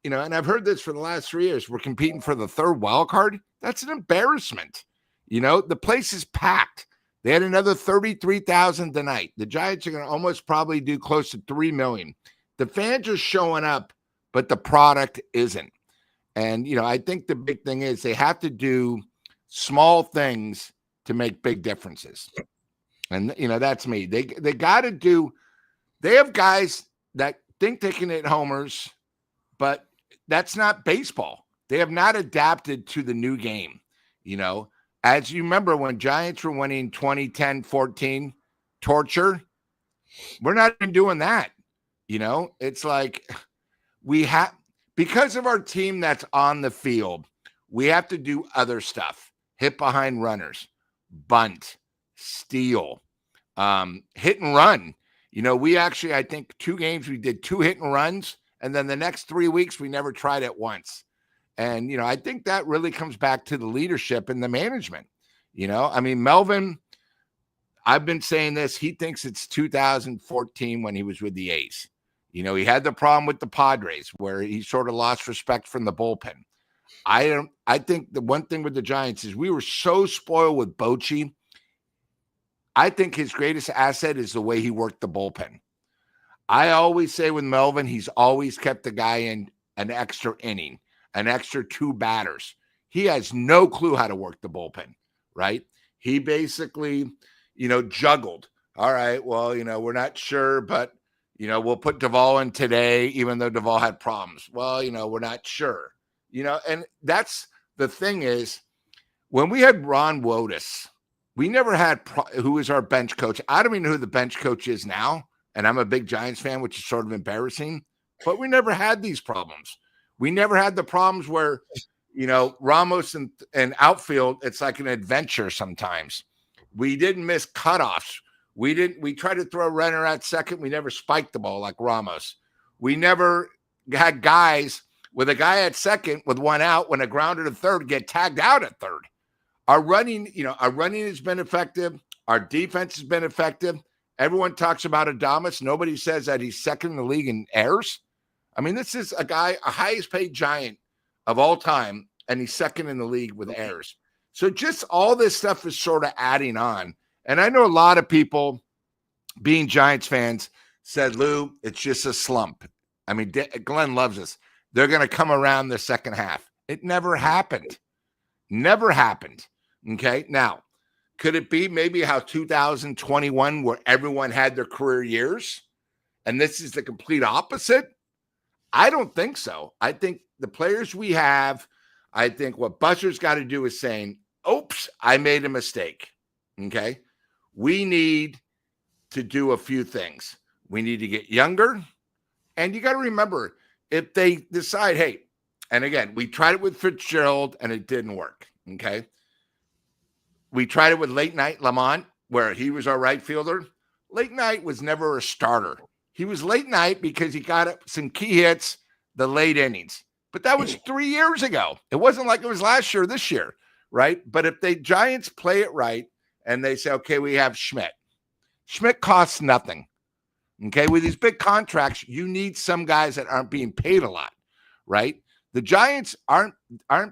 and I've heard this for the last 3 years, we're competing for the 3rd wild card. That's an embarrassment. The place is packed. They had another 33,000 tonight. The Giants are going to almost probably do close to 3 million. The fans are showing up, but the product isn't. And, I think the big thing is they have to do small things to make big differences. And, that's me. They got to do – they have guys that think they can hit homers, but that's not baseball. They have not adapted to the new game. As you remember when Giants were winning 2010, 14, torture, we're not even doing that. It's like we have – because of our team that's on the field, we have to do other stuff. Hit behind runners, bunt, steal, hit and run. We actually, I think 2 games, we did 2 hit and runs. And then the next 3 weeks, we never tried it once. And, I think that really comes back to the leadership and the management. Melvin, I've been saying this, he thinks it's 2014 when he was with the A's. He had the problem with the Padres where he sort of lost respect from the bullpen. I think the one thing with the Giants is we were so spoiled with Bochy. I think his greatest asset is the way he worked the bullpen. I always say with Melvin, he's always kept the guy in an extra inning, an extra 2 batters. He has no clue how to work the bullpen, right? He basically, juggled. All right, well, we're not sure, but, we'll put Duvall in today, even though Duvall had problems. Well, we're not sure, and that's the thing is when we had Ron Wotus, we never had who is our bench coach. I don't even know who the bench coach is now. And I'm a big Giants fan, which is sort of embarrassing, but we never had these problems. We never had the problems where, Ramos and outfield, it's like an adventure sometimes. We didn't miss cutoffs. We tried to throw a runner at second. We never spiked the ball like Ramos. We never had guys with a guy at second with one out when a grounder to third get tagged out at third. Our running has been effective. Our defense has been effective. Everyone talks about Adames. Nobody says that he's second in the league in errors. I mean, this is a highest paid Giant of all time, and he's second in the league with errors. So just all this stuff is sort of adding on. And I know a lot of people, being Giants fans, said, Lou, it's just a slump. I mean, Glenn loves us. They're going to come around the second half. It never happened. Never happened. Okay, now, could it be maybe how 2021, where everyone had their career years, and this is the complete opposite? I don't think so. I think the players we have, I think what Buster's got to do is saying, oops, I made a mistake. Okay, we need to do a few things. We need to get younger, and you got to remember, if they decide, hey, and again, we tried it with Fitzgerald, and it didn't work. Okay. We tried it with Late Night Lamont, where he was our right fielder. Late Night was never a starter. He was Late Night because he got some key hits, the late innings. But that was 3 years ago. It wasn't like it was last year, this year, right? But if the Giants play it right and they say, okay, we have Schmidt. Schmidt costs nothing. Okay, with these big contracts, you need some guys that aren't being paid a lot, right? The Giants aren't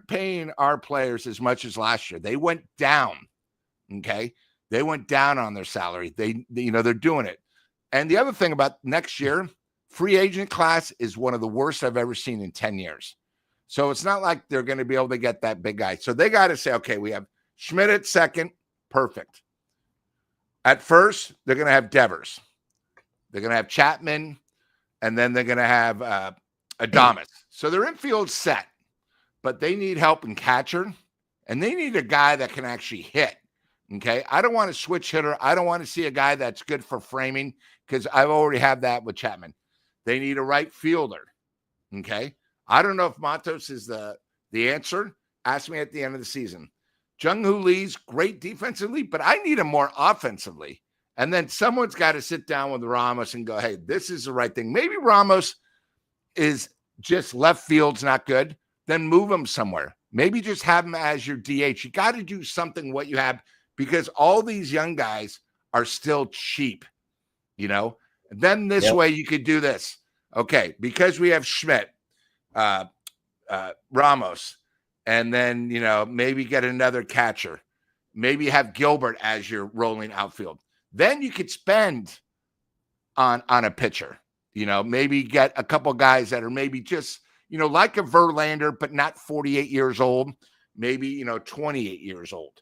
paying our players as much as last year. They went down. Okay, they went down on their salary. They're doing it. And the other thing about next year, free agent class is one of the worst I've ever seen in 10 years. So it's not like they're going to be able to get that big guy. So they got to say, okay, we have Schmidt at second, perfect. At first, they're going to have Devers. They're going to have Chapman, and then they're going to have Adames. So their infield set, but they need help in catcher, and they need a guy that can actually hit. Okay, I don't want a switch hitter. I don't want to see a guy that's good for framing because I've already had that with Chapman. They need a right fielder. Okay, I don't know if Matos is the answer. Ask me at the end of the season. Jung-Hoo Lee's great defensively, but I need him more offensively. And then someone's got to sit down with Ramos and go, hey, this is the right thing. Maybe Ramos is just left field's not good. Then move him somewhere. Maybe just have him as your DH. You got to do something what you have because all these young guys are still cheap, And then this way you could do this. Okay, because we have Schmidt, Ramos, and then, maybe get another catcher. Maybe have Gilbert as your rolling outfield. Then you could spend on a pitcher, maybe get a couple guys that are maybe just, like a Verlander, but not 48 years old, maybe, 28 years old,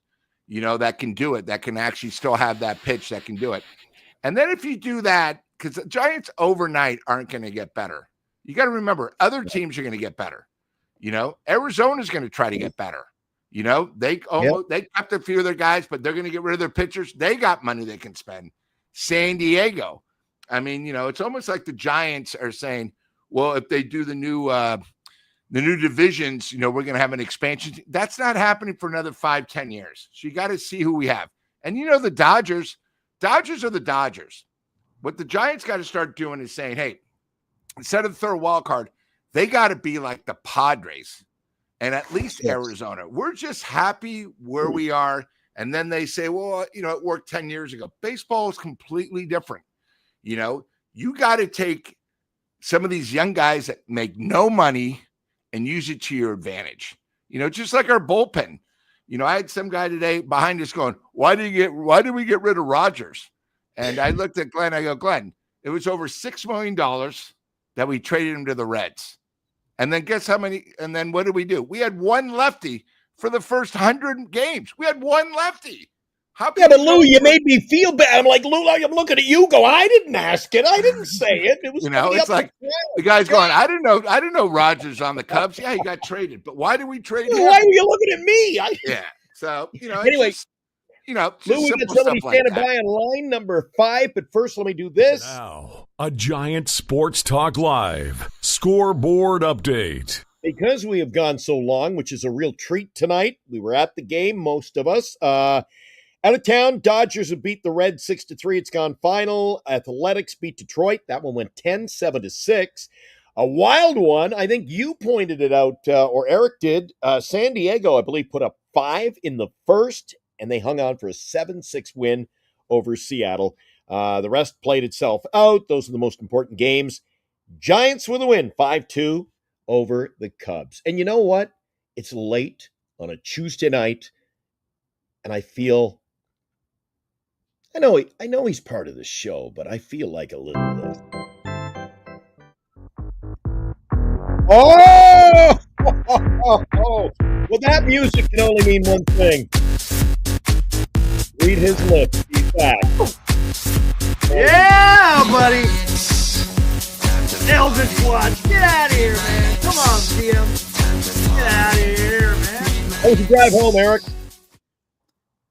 that can do it, that can actually still have that pitch that can do it. And then if you do that, because the Giants overnight aren't going to get better. You got to remember, other teams are going to get better. Arizona's going to try to get better. They kept a few of their guys, but they're going to get rid of their pitchers. They got money they can spend. San Diego. I mean, it's almost like the Giants are saying, well, if they do the new divisions, we're going to have an expansion. That's not happening for another 5-10 years. So you got to see who we have. And the Dodgers are the Dodgers. What the Giants got to start doing is saying, hey, instead of the third wild card, they got to be like the Padres and at least Arizona. We're just happy where we are. And then they say, well, it worked 10 years ago. Baseball is completely different. You got to take some of these young guys that make no money and use it to your advantage. Just like our bullpen. I had some guy today behind us going, why did we get rid of Rodgers? And I looked at Glenn. I go, Glenn, it was over $6 million that we traded him to the Reds. And then guess how many? And then what did we do? We had one lefty for the first 100 games. We had one lefty. Yeah, but Lou, you made me feel bad. I'm like, Lou, I'm looking at you go, I didn't ask it. I didn't say it. It was it's like the guy's going, I didn't know Rogers on the Cubs. Yeah, he got traded. But why did we trade him? Why were you looking at me? Yeah. So, anyway, it's just, Lou, we got somebody standing by on line number 5, but first let me do this. Now, a Giant Sports Talk Live scoreboard update. Because we have gone so long, which is a real treat tonight, we were at the game, most of us. Out of town, Dodgers have beat the Reds 6-3. It's gone final. Athletics beat Detroit. That one went 10-7-6. A wild one. I think you pointed it out, or Eric did. San Diego, I believe, put up 5 in the first, and they hung on for a 7-6 win over Seattle. The rest played itself out. Those are the most important games. Giants with a win, 5-2 over the Cubs. And you know what? It's late on a Tuesday night, and I feel... I know he's part of the show, but I feel like a little of this. Oh! Well, that music can only mean one thing. Read his lips. He's back. Yeah, buddy. Eldritch Watch. Get out of here, man. Come on, TM. Get out of here, man. How was your drive home, Eric?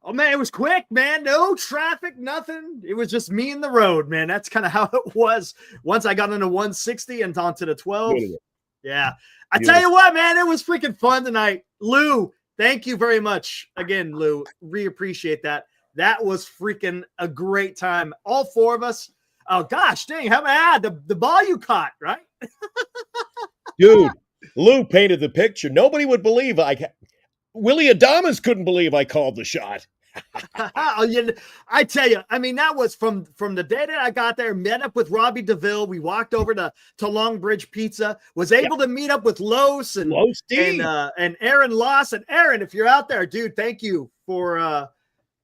Oh, man, it was quick, man. No traffic, nothing. It was just me and the road, man. That's kind of how it was once I got into 160 and onto the 12. Beautiful. Yeah. I tell you what, man, it was freaking fun tonight. Lou, thank you very much. Again, Lou, really appreciate that. That was freaking a great time. All 4 of us. Oh, gosh, dang, how bad the ball you caught, right? Dude, Lou painted the picture. Nobody would believe Willie Adames couldn't believe I called the shot. I tell you, I mean, that was from the day that I got there, met up with Robbie DeVille. We walked over to Longbridge Pizza, was able to meet up with Los and Aaron Loss. And Aaron, if you're out there, dude, thank you for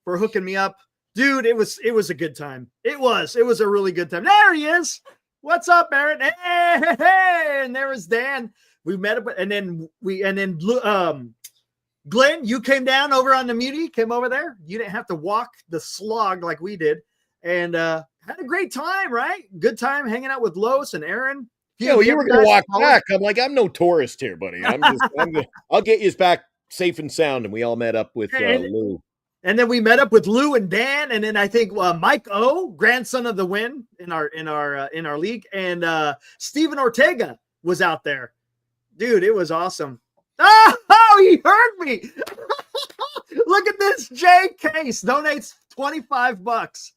hooking me up. Dude, it was a good time. It was a really good time. There he is. What's up, Aaron? Hey, and there was Dan. We met up, and then Glenn, you came down over on the Muti, came over there. You didn't have to walk the slog like we did, and had a great time, right? Good time hanging out with Los and Aaron. Yeah, well, you were going to walk back. I'm like, I'm no tourist here, buddy. I'll get you back safe and sound, and we all met up with Lou. And then we met up with Lou and Dan, and then I think Mike O, grandson of the Win in our league, and Steven Ortega was out there. Dude, it was awesome. Oh, he heard me. Look at this. Jay Case donates $25.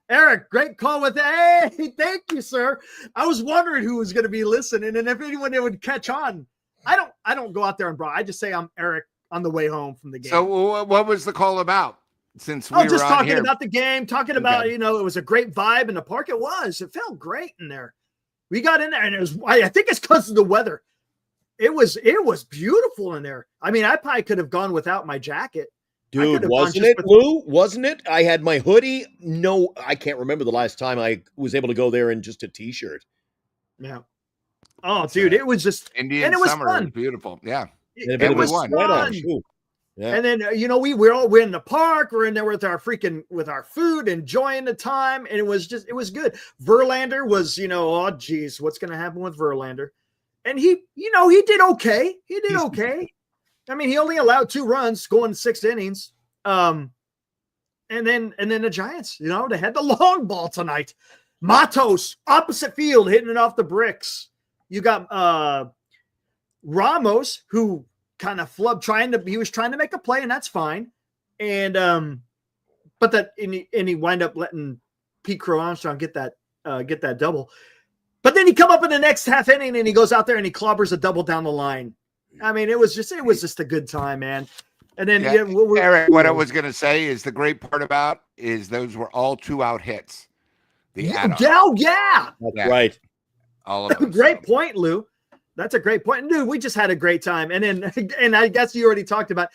Eric, great call with that. Hey, thank you, sir. I was wondering who was going to be listening and if anyone would catch on. I don't go out there and I just say I'm Eric on the way home from the game. So what was the call about? Since we were just talking here? About the game, talking about, it was a great vibe in the park. It felt great in there. We got in there and I think it's because of the weather. It was beautiful in there. I mean, I probably could have gone without my jacket. Dude, wasn't it, Lou? Wasn't it? I had my hoodie. No, I can't remember the last time I was able to go there in just a T-shirt. Yeah. Oh, dude, it was just Indian summer. It was beautiful. Yeah. It was fun. Yeah. And then, we're in the park. We're in there with our food, enjoying the time. And it was good. Verlander was, oh, geez, what's going to happen with Verlander? And he did okay. He did okay. I mean, he only allowed 2 runs going 6 innings. And then the Giants, they had the long ball tonight. Matos, opposite field, hitting it off the bricks. You got Ramos, who kind of flubbed, he was trying to make a play, and that's fine. And he wind up letting Pete Crow Armstrong get that double. But then he come up in the next half inning and he goes out there and he clobbers a double down the line. I mean, it was just a good time, man. And then Eric, what I was going to say is the great part about is those were all 2-out hits. Yeah. That's right. All of them. Great point, Lou. That's a great point. Dude, we just had a great time. And I guess you already talked about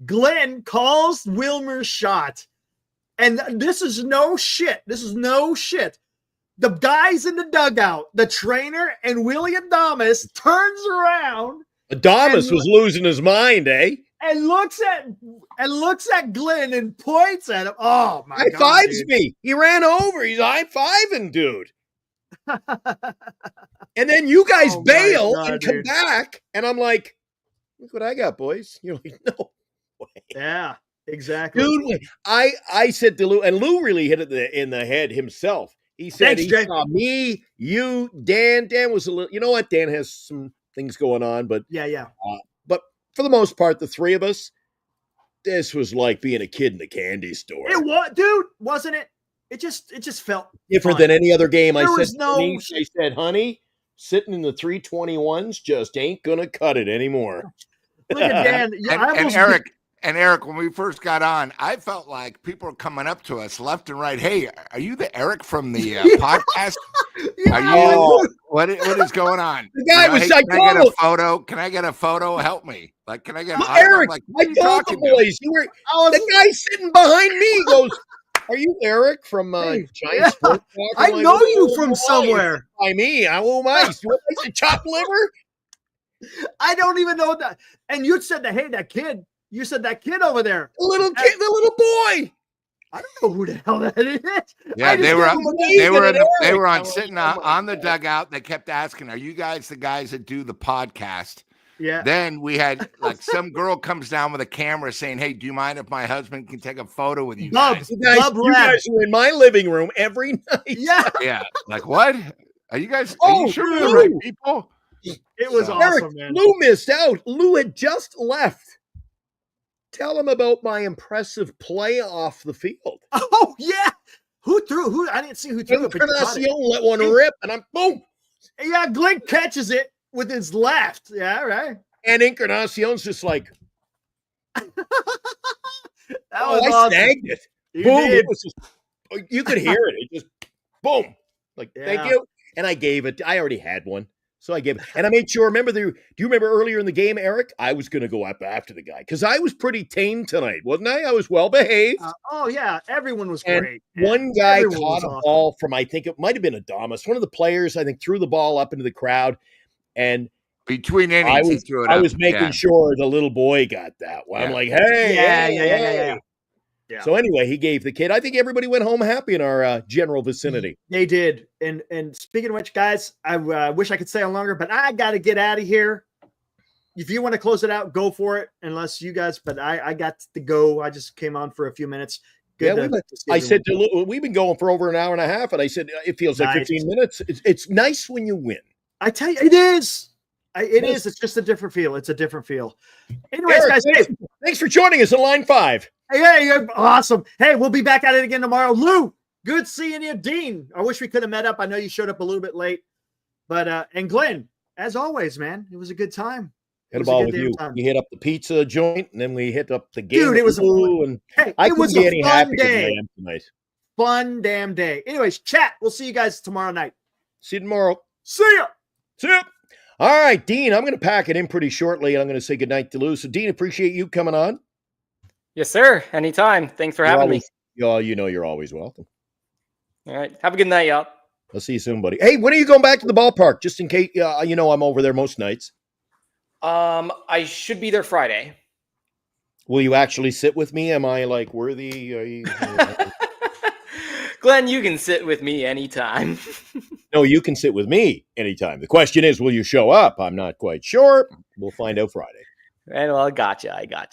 Glenn calls Wilmer's shot. And this is no shit. The guys in the dugout, the trainer and Willie Adames turns around. Adames was losing his mind, eh? and looks at Glenn and points at him. Oh my God! High fives me. He ran over. He's high fiving, dude. And then you guys bail and come back, and I'm like, "Look what I got, boys." You're like, "No way." Yeah, exactly, dude. I said to Lou, and Lou really hit it in the head himself. He said he saw me, you, Dan. Dan was a little. You know what? Dan has some things going on, but yeah. But for the most part, the three of us, this was like being a kid in a candy store. It was, dude, wasn't it? It just felt different than any other game. I said, I said, honey, sitting in the 321s just ain't gonna cut it anymore. Look at Dan. and Eric, when we first got on, I felt like people were coming up to us left and right. Hey, are you the Eric from the podcast? Are you? What is going on? The guy was like, "Can I get a photo? Can I get a photo? Help me! Like, can I get Eric? Like, I told the boys you were. The guy sitting behind me goes, "Are you Eric from Giant Sports Talk?" I know you from somewhere. By me, who am I? You want a chopped liver? I don't even know that. And you said that. Hey, that kid. You said that kid over there. The little kid, the little boy. I don't know who the hell that is. Yeah, they were on sitting on the dugout. They kept asking, "Are you guys the guys that do the podcast?" Yeah. Then we had like some girl comes down with a camera saying, "Hey, do you mind if my husband can take a photo with you guys?" You guys were in my living room every night. Yeah. Yeah. Like, what? Are you guys? Are you sure you're the right people? It was awesome, Eric, man. Lou missed out. Lou had just left. Tell him about my impressive play off the field. Oh, yeah. Who threw? Who? I didn't see who threw it. Encarnacion let one rip, and I'm boom. Yeah, Glenn catches it with his left. Yeah, right. And Encarnacion's just like, I snagged it. Boom. It was just, you could hear it. It just, boom. Like, thank you. And I gave it. I already had one. So I gave it. And I made sure, do you remember earlier in the game, Eric? I was going to go up after the guy because I was pretty tame tonight, wasn't I? I was well behaved. Oh, yeah. Everyone was and great. One guy caught a ball from, I think it might have been Adamas. One of the players, I think, threw the ball up into the crowd. And between innings, I was making sure the little boy got that one. I'm like, hey. Yeah. So anyway, he gave the kid. I think everybody went home happy in our general vicinity. They did. And speaking of which, guys, I wish I could stay on longer, but I got to get out of here. If you want to close it out, go for it. Unless you guys, but I got to go. I just came on for a few minutes. I said to Lou, we've been going for over an hour and a half, and I said it feels like 15 minutes. It's nice when you win. I tell you, it is. It is. It's just a different feel. It's a different feel. Anyways, Eric, guys, thanks for joining us on Line 5. Hey, you're awesome. Hey, we'll be back at it again tomorrow. Lou, good seeing you. Dean, I wish we could have met up. I know you showed up a little bit late. But and Glenn, as always, man, it was a good time. Hit a ball with you. We hit up the pizza joint, and then we hit up the game. Dude, it was I couldn't be any happier than I am tonight. Fun damn day. Anyways, chat. We'll see you guys tomorrow night. See you tomorrow. See ya. See ya. All right, Dean, I'm going to pack it in pretty shortly, and I'm going to say goodnight to Lou. So, Dean, appreciate you coming on. Yes, sir. Anytime. Thanks for having me. You know you're always welcome. All right. Have a good night, y'all. I'll see you soon, buddy. Hey, when are you going back to the ballpark? Just in case, I'm over there most nights. I should be there Friday. Will you actually sit with me? Am I like worthy? Glenn, you can sit with me anytime. No, you can sit with me anytime. The question is, will you show up? I'm not quite sure. We'll find out Friday. And well, I got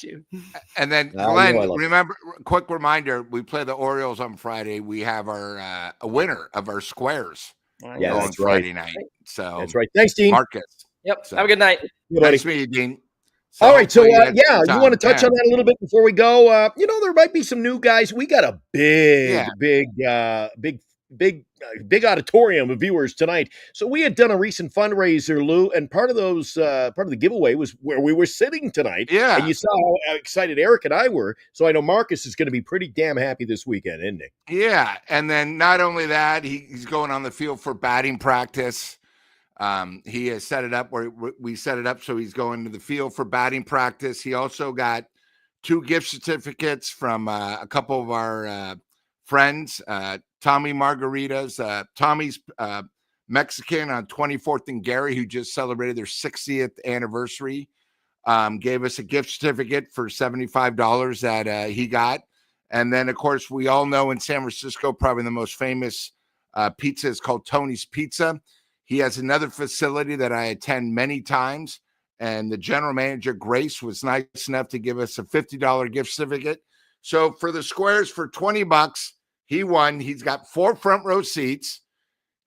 you. And then, Glenn, remember, quick reminder, we play the Orioles on Friday. We have our a winner of our squares on Friday night. So that's right. Thanks, Dean. Marcus. Yep. So, have a good night. Nice to meet you, Dean. So all right. So, you want to touch on that a little bit before we go? There might be some new guys. We got a big auditorium of viewers tonight. So we had done a recent fundraiser, Lou, and part of the giveaway was where we were sitting tonight. Yeah. And you saw how excited Eric and I were. So I know Marcus is going to be pretty damn happy this weekend, isn't he? Yeah. And then not only that, he's going on the field for batting practice. He has set it up where we set it up so he's going to the field for batting practice. He also got 2 gift certificates from a couple of our friends, Tommy Margaritas. Tommy's Mexican on 24th and Gary, who just celebrated their 60th anniversary gave us a gift certificate for $75 that he got. And then, of course, we all know in San Francisco, probably the most famous pizza is called Tony's Pizza. He has another facility that I attend many times. And the general manager, Grace, was nice enough to give us a $50 gift certificate. So for the squares for $20, he won. He's got 4 front row seats.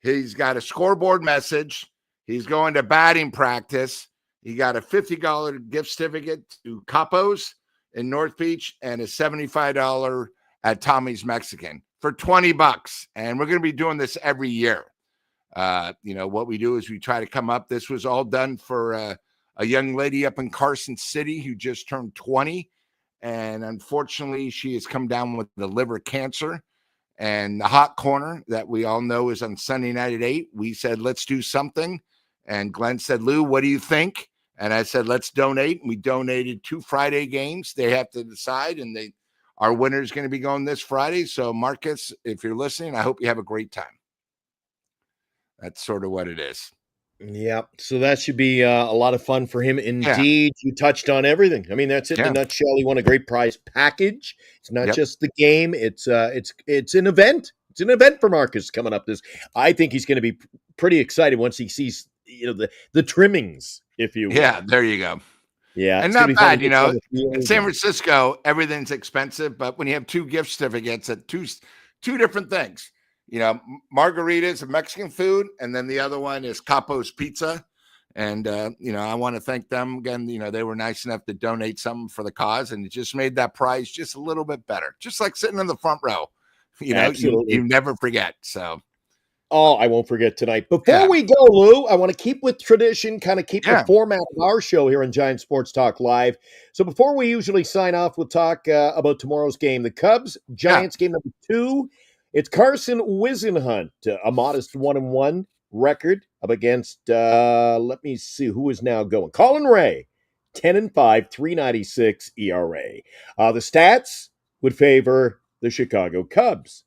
He's got a scoreboard message. He's going to batting practice. He got a $50 gift certificate to Capos in North Beach and a $75 at Tommy's Mexican for $20. And we're going to be doing this every year. What we do is we try to come up. This was all done for a young lady up in Carson City who just turned 20. And unfortunately, she has come down with the liver cancer. And the hot corner that we all know is on Sunday night at 8. We said, let's do something. And Glenn said, Lou, what do you think? And I said, let's donate. And we donated 2 Friday games. They have to decide. And our winner is going to be going this Friday. So, Marcus, if you're listening, I hope you have a great time. That's sort of what it is. Yeah, so that should be a lot of fun for him. Indeed, You touched on everything. I mean, that's it in a nutshell. He won a great prize package. It's not just the game. It's an event. It's an event for Marcus coming up. I think he's going to be pretty excited once he sees the trimmings, if you will. Yeah, there you go. Yeah, and not bad. In San Francisco, everything's expensive, but when you have 2 gift certificates at two different things. Margaritas and Mexican food, and then the other one is Capo's Pizza. And, I want to thank them again. They were nice enough to donate something for the cause, and it just made that prize just a little bit better. Just like sitting in the front row, you never forget. So, I won't forget tonight. Before we go, Lou, I want to keep with tradition, kind of keep the format of our show here on Giant Sports Talk Live. So before we usually sign off, we'll talk about tomorrow's game, the Cubs-Giants game number 2. It's Carson Whisenhunt, a modest 1-1 record up against, let me see who is now going. Colin Ray, 10-5, 3.96 ERA. The stats would favor the Chicago Cubs.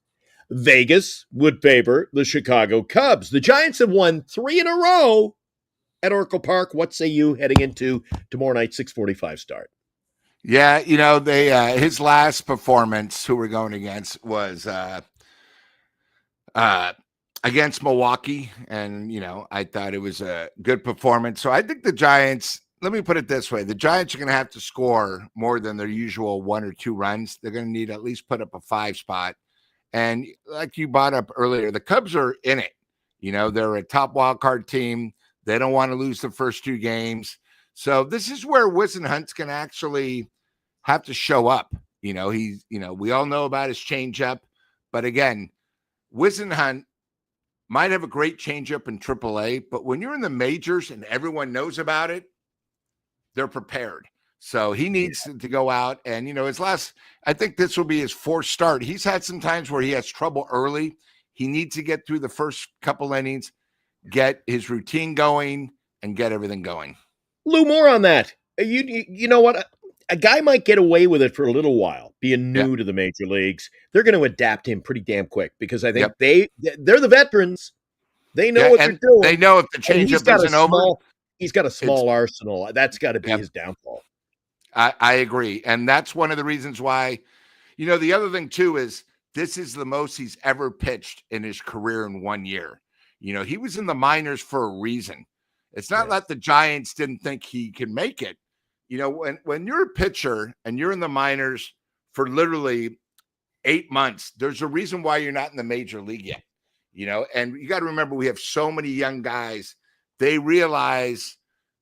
Vegas would favor the Chicago Cubs. The Giants have won 3 in a row at Oracle Park. What say you heading into tomorrow night, 6:45 start? Yeah, his last performance, who we're going against, was against Milwaukee. And, I thought it was a good performance. So I think the Giants, let me put it this way. The Giants are going to have to score more than their usual 1 or 2 runs. They're going to need at least put up a 5 spot. And like you brought up earlier, the Cubs are in it. They're a top wild card team. They don't want to lose the first 2 games. So this is where Whisenhunt's going to actually have to show up. We all know about his changeup, but again, Whisenhunt might have a great changeup in AAA, but when you're in the majors and everyone knows about it, they're prepared. So he needs to go out and, I think this will be his 4th start. He's had some times where he has trouble early. He needs to get through the first couple innings, get his routine going, and get everything going. Lou, more on that. You know what? A guy might get away with it for a little while, being new to the major leagues. They're going to adapt him pretty damn quick because I think they're the veterans. They know what they're doing. They know if the changeup isn't over. He's got a small arsenal. That's got to be his downfall. I agree. And that's one of the reasons why, the other thing too is this is the most he's ever pitched in his career in 1 year. He was in the minors for a reason. It's not like the Giants didn't think he could make it. When you're a pitcher and you're in the minors for literally 8 months, there's a reason why you're not in the major league yet, and you got to remember, we have so many young guys. They realize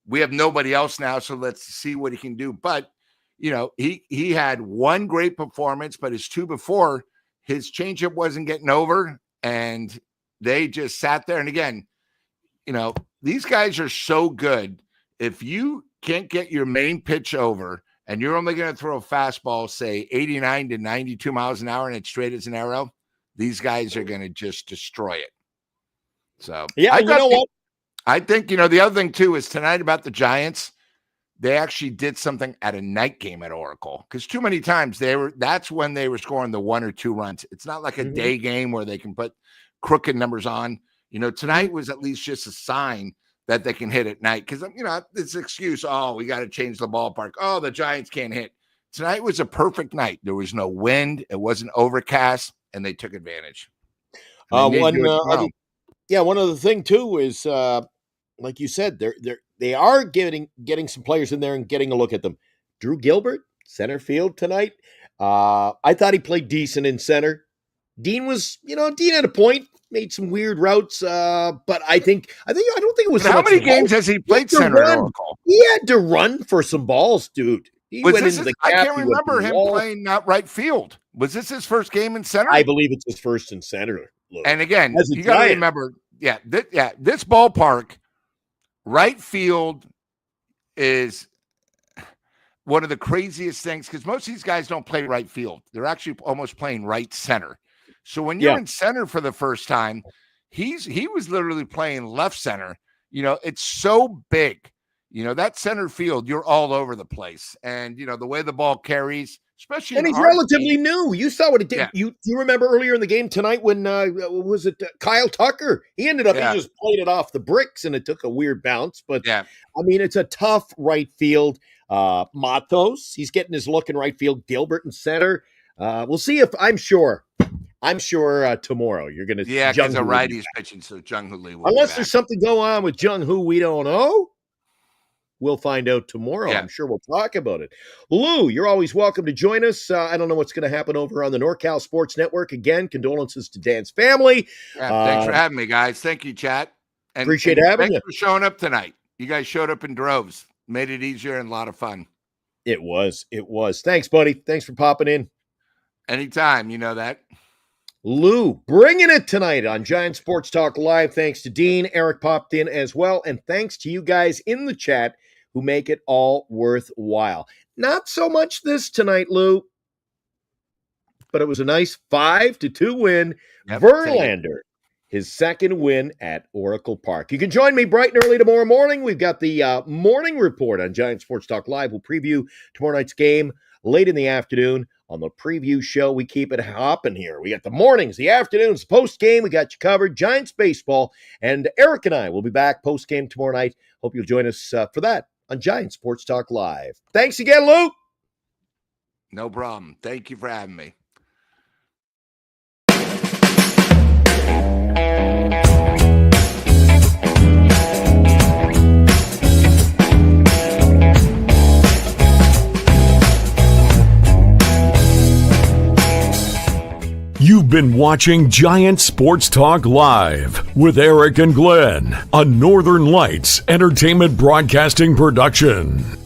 we have nobody else now. So let's see what he can do. But, he had 1 great performance, but his 2 before, his changeup wasn't getting over and they just sat there. And again, these guys are so good. If you can't get your main pitch over and you're only going to throw a fastball, say 89 to 92 miles an hour and it's straight as an arrow, these guys are going to just destroy it. So what? I think, the other thing too is tonight about the Giants, they actually did something at a night game at Oracle because too many times that's when they were scoring the 1 or 2 runs. It's not like a day game where they can put crooked numbers on. Tonight was at least just a sign that they can hit at night. Because, this excuse, we got to change the ballpark. Oh, the Giants can't hit. Tonight was a perfect night. There was no wind. It wasn't overcast, and they took advantage. One other thing too is, like you said, they are getting some players in there and getting a look at them. Drew Gilbert, center field tonight. I thought he played decent in center. Dean had a point, made some weird routes, but I don't think it was. How many games has he played center at Oracle? He had to run for some balls, dude. I can't remember him playing out right field. Was this his first game in center? I believe it's his first in center. And again, you got to remember, this ballpark, right field is one of the craziest things because most of these guys don't play right field. They're actually almost playing right center. So when you're in center for the first time, he was literally playing left center. It's so big. That center field, you're all over the place. And, the way the ball carries, especially. And he's relatively new. You saw what it did. Yeah. You remember earlier in the game tonight when, Kyle Tucker? He ended up, he just played it off the bricks and it took a weird bounce. But, it's a tough right field. Matos, he's getting his look in right field. Gilbert in center. We'll see if, I'm sure tomorrow you're going to. Yeah, because the righty's pitching, so Jung Hoo Lee will unless there's something going on with Jung Hoo we don't know. We'll find out tomorrow. Yeah. I'm sure we'll talk about it. Lou, you're always welcome to join us. I don't know what's going to happen over on the NorCal Sports Network. Again, condolences to Dan's family. Yeah, thanks for having me, guys. Thank you, chat. And appreciate having you. Thanks for showing up tonight. You guys showed up in droves. Made it easier and a lot of fun. It was. Thanks, buddy. Thanks for popping in. Anytime, you know that. Lou, bringing it tonight on Giant Sports Talk Live. Thanks to Dean. Eric popped in as well. And thanks to you guys in the chat who make it all worthwhile. Not so much this tonight, Lou, but it was a nice 5-2 win. Yep, Verlander, his second win at Oracle Park. You can join me bright and early tomorrow morning. We've got the morning report on Giant Sports Talk Live. We'll preview tomorrow night's game late in the afternoon. On the preview show, we keep it hopping here. We got the mornings, the afternoons, post-game. We got you covered. Giants baseball. And Eric and I will be back post-game tomorrow night. Hope you'll join us for that on Giant Sports Talk Live. Thanks again, Lou. No problem. Thank you for having me. You've been watching Giant Sports Talk Live with Eric and Glenn, a Northern Lights Entertainment Broadcasting production.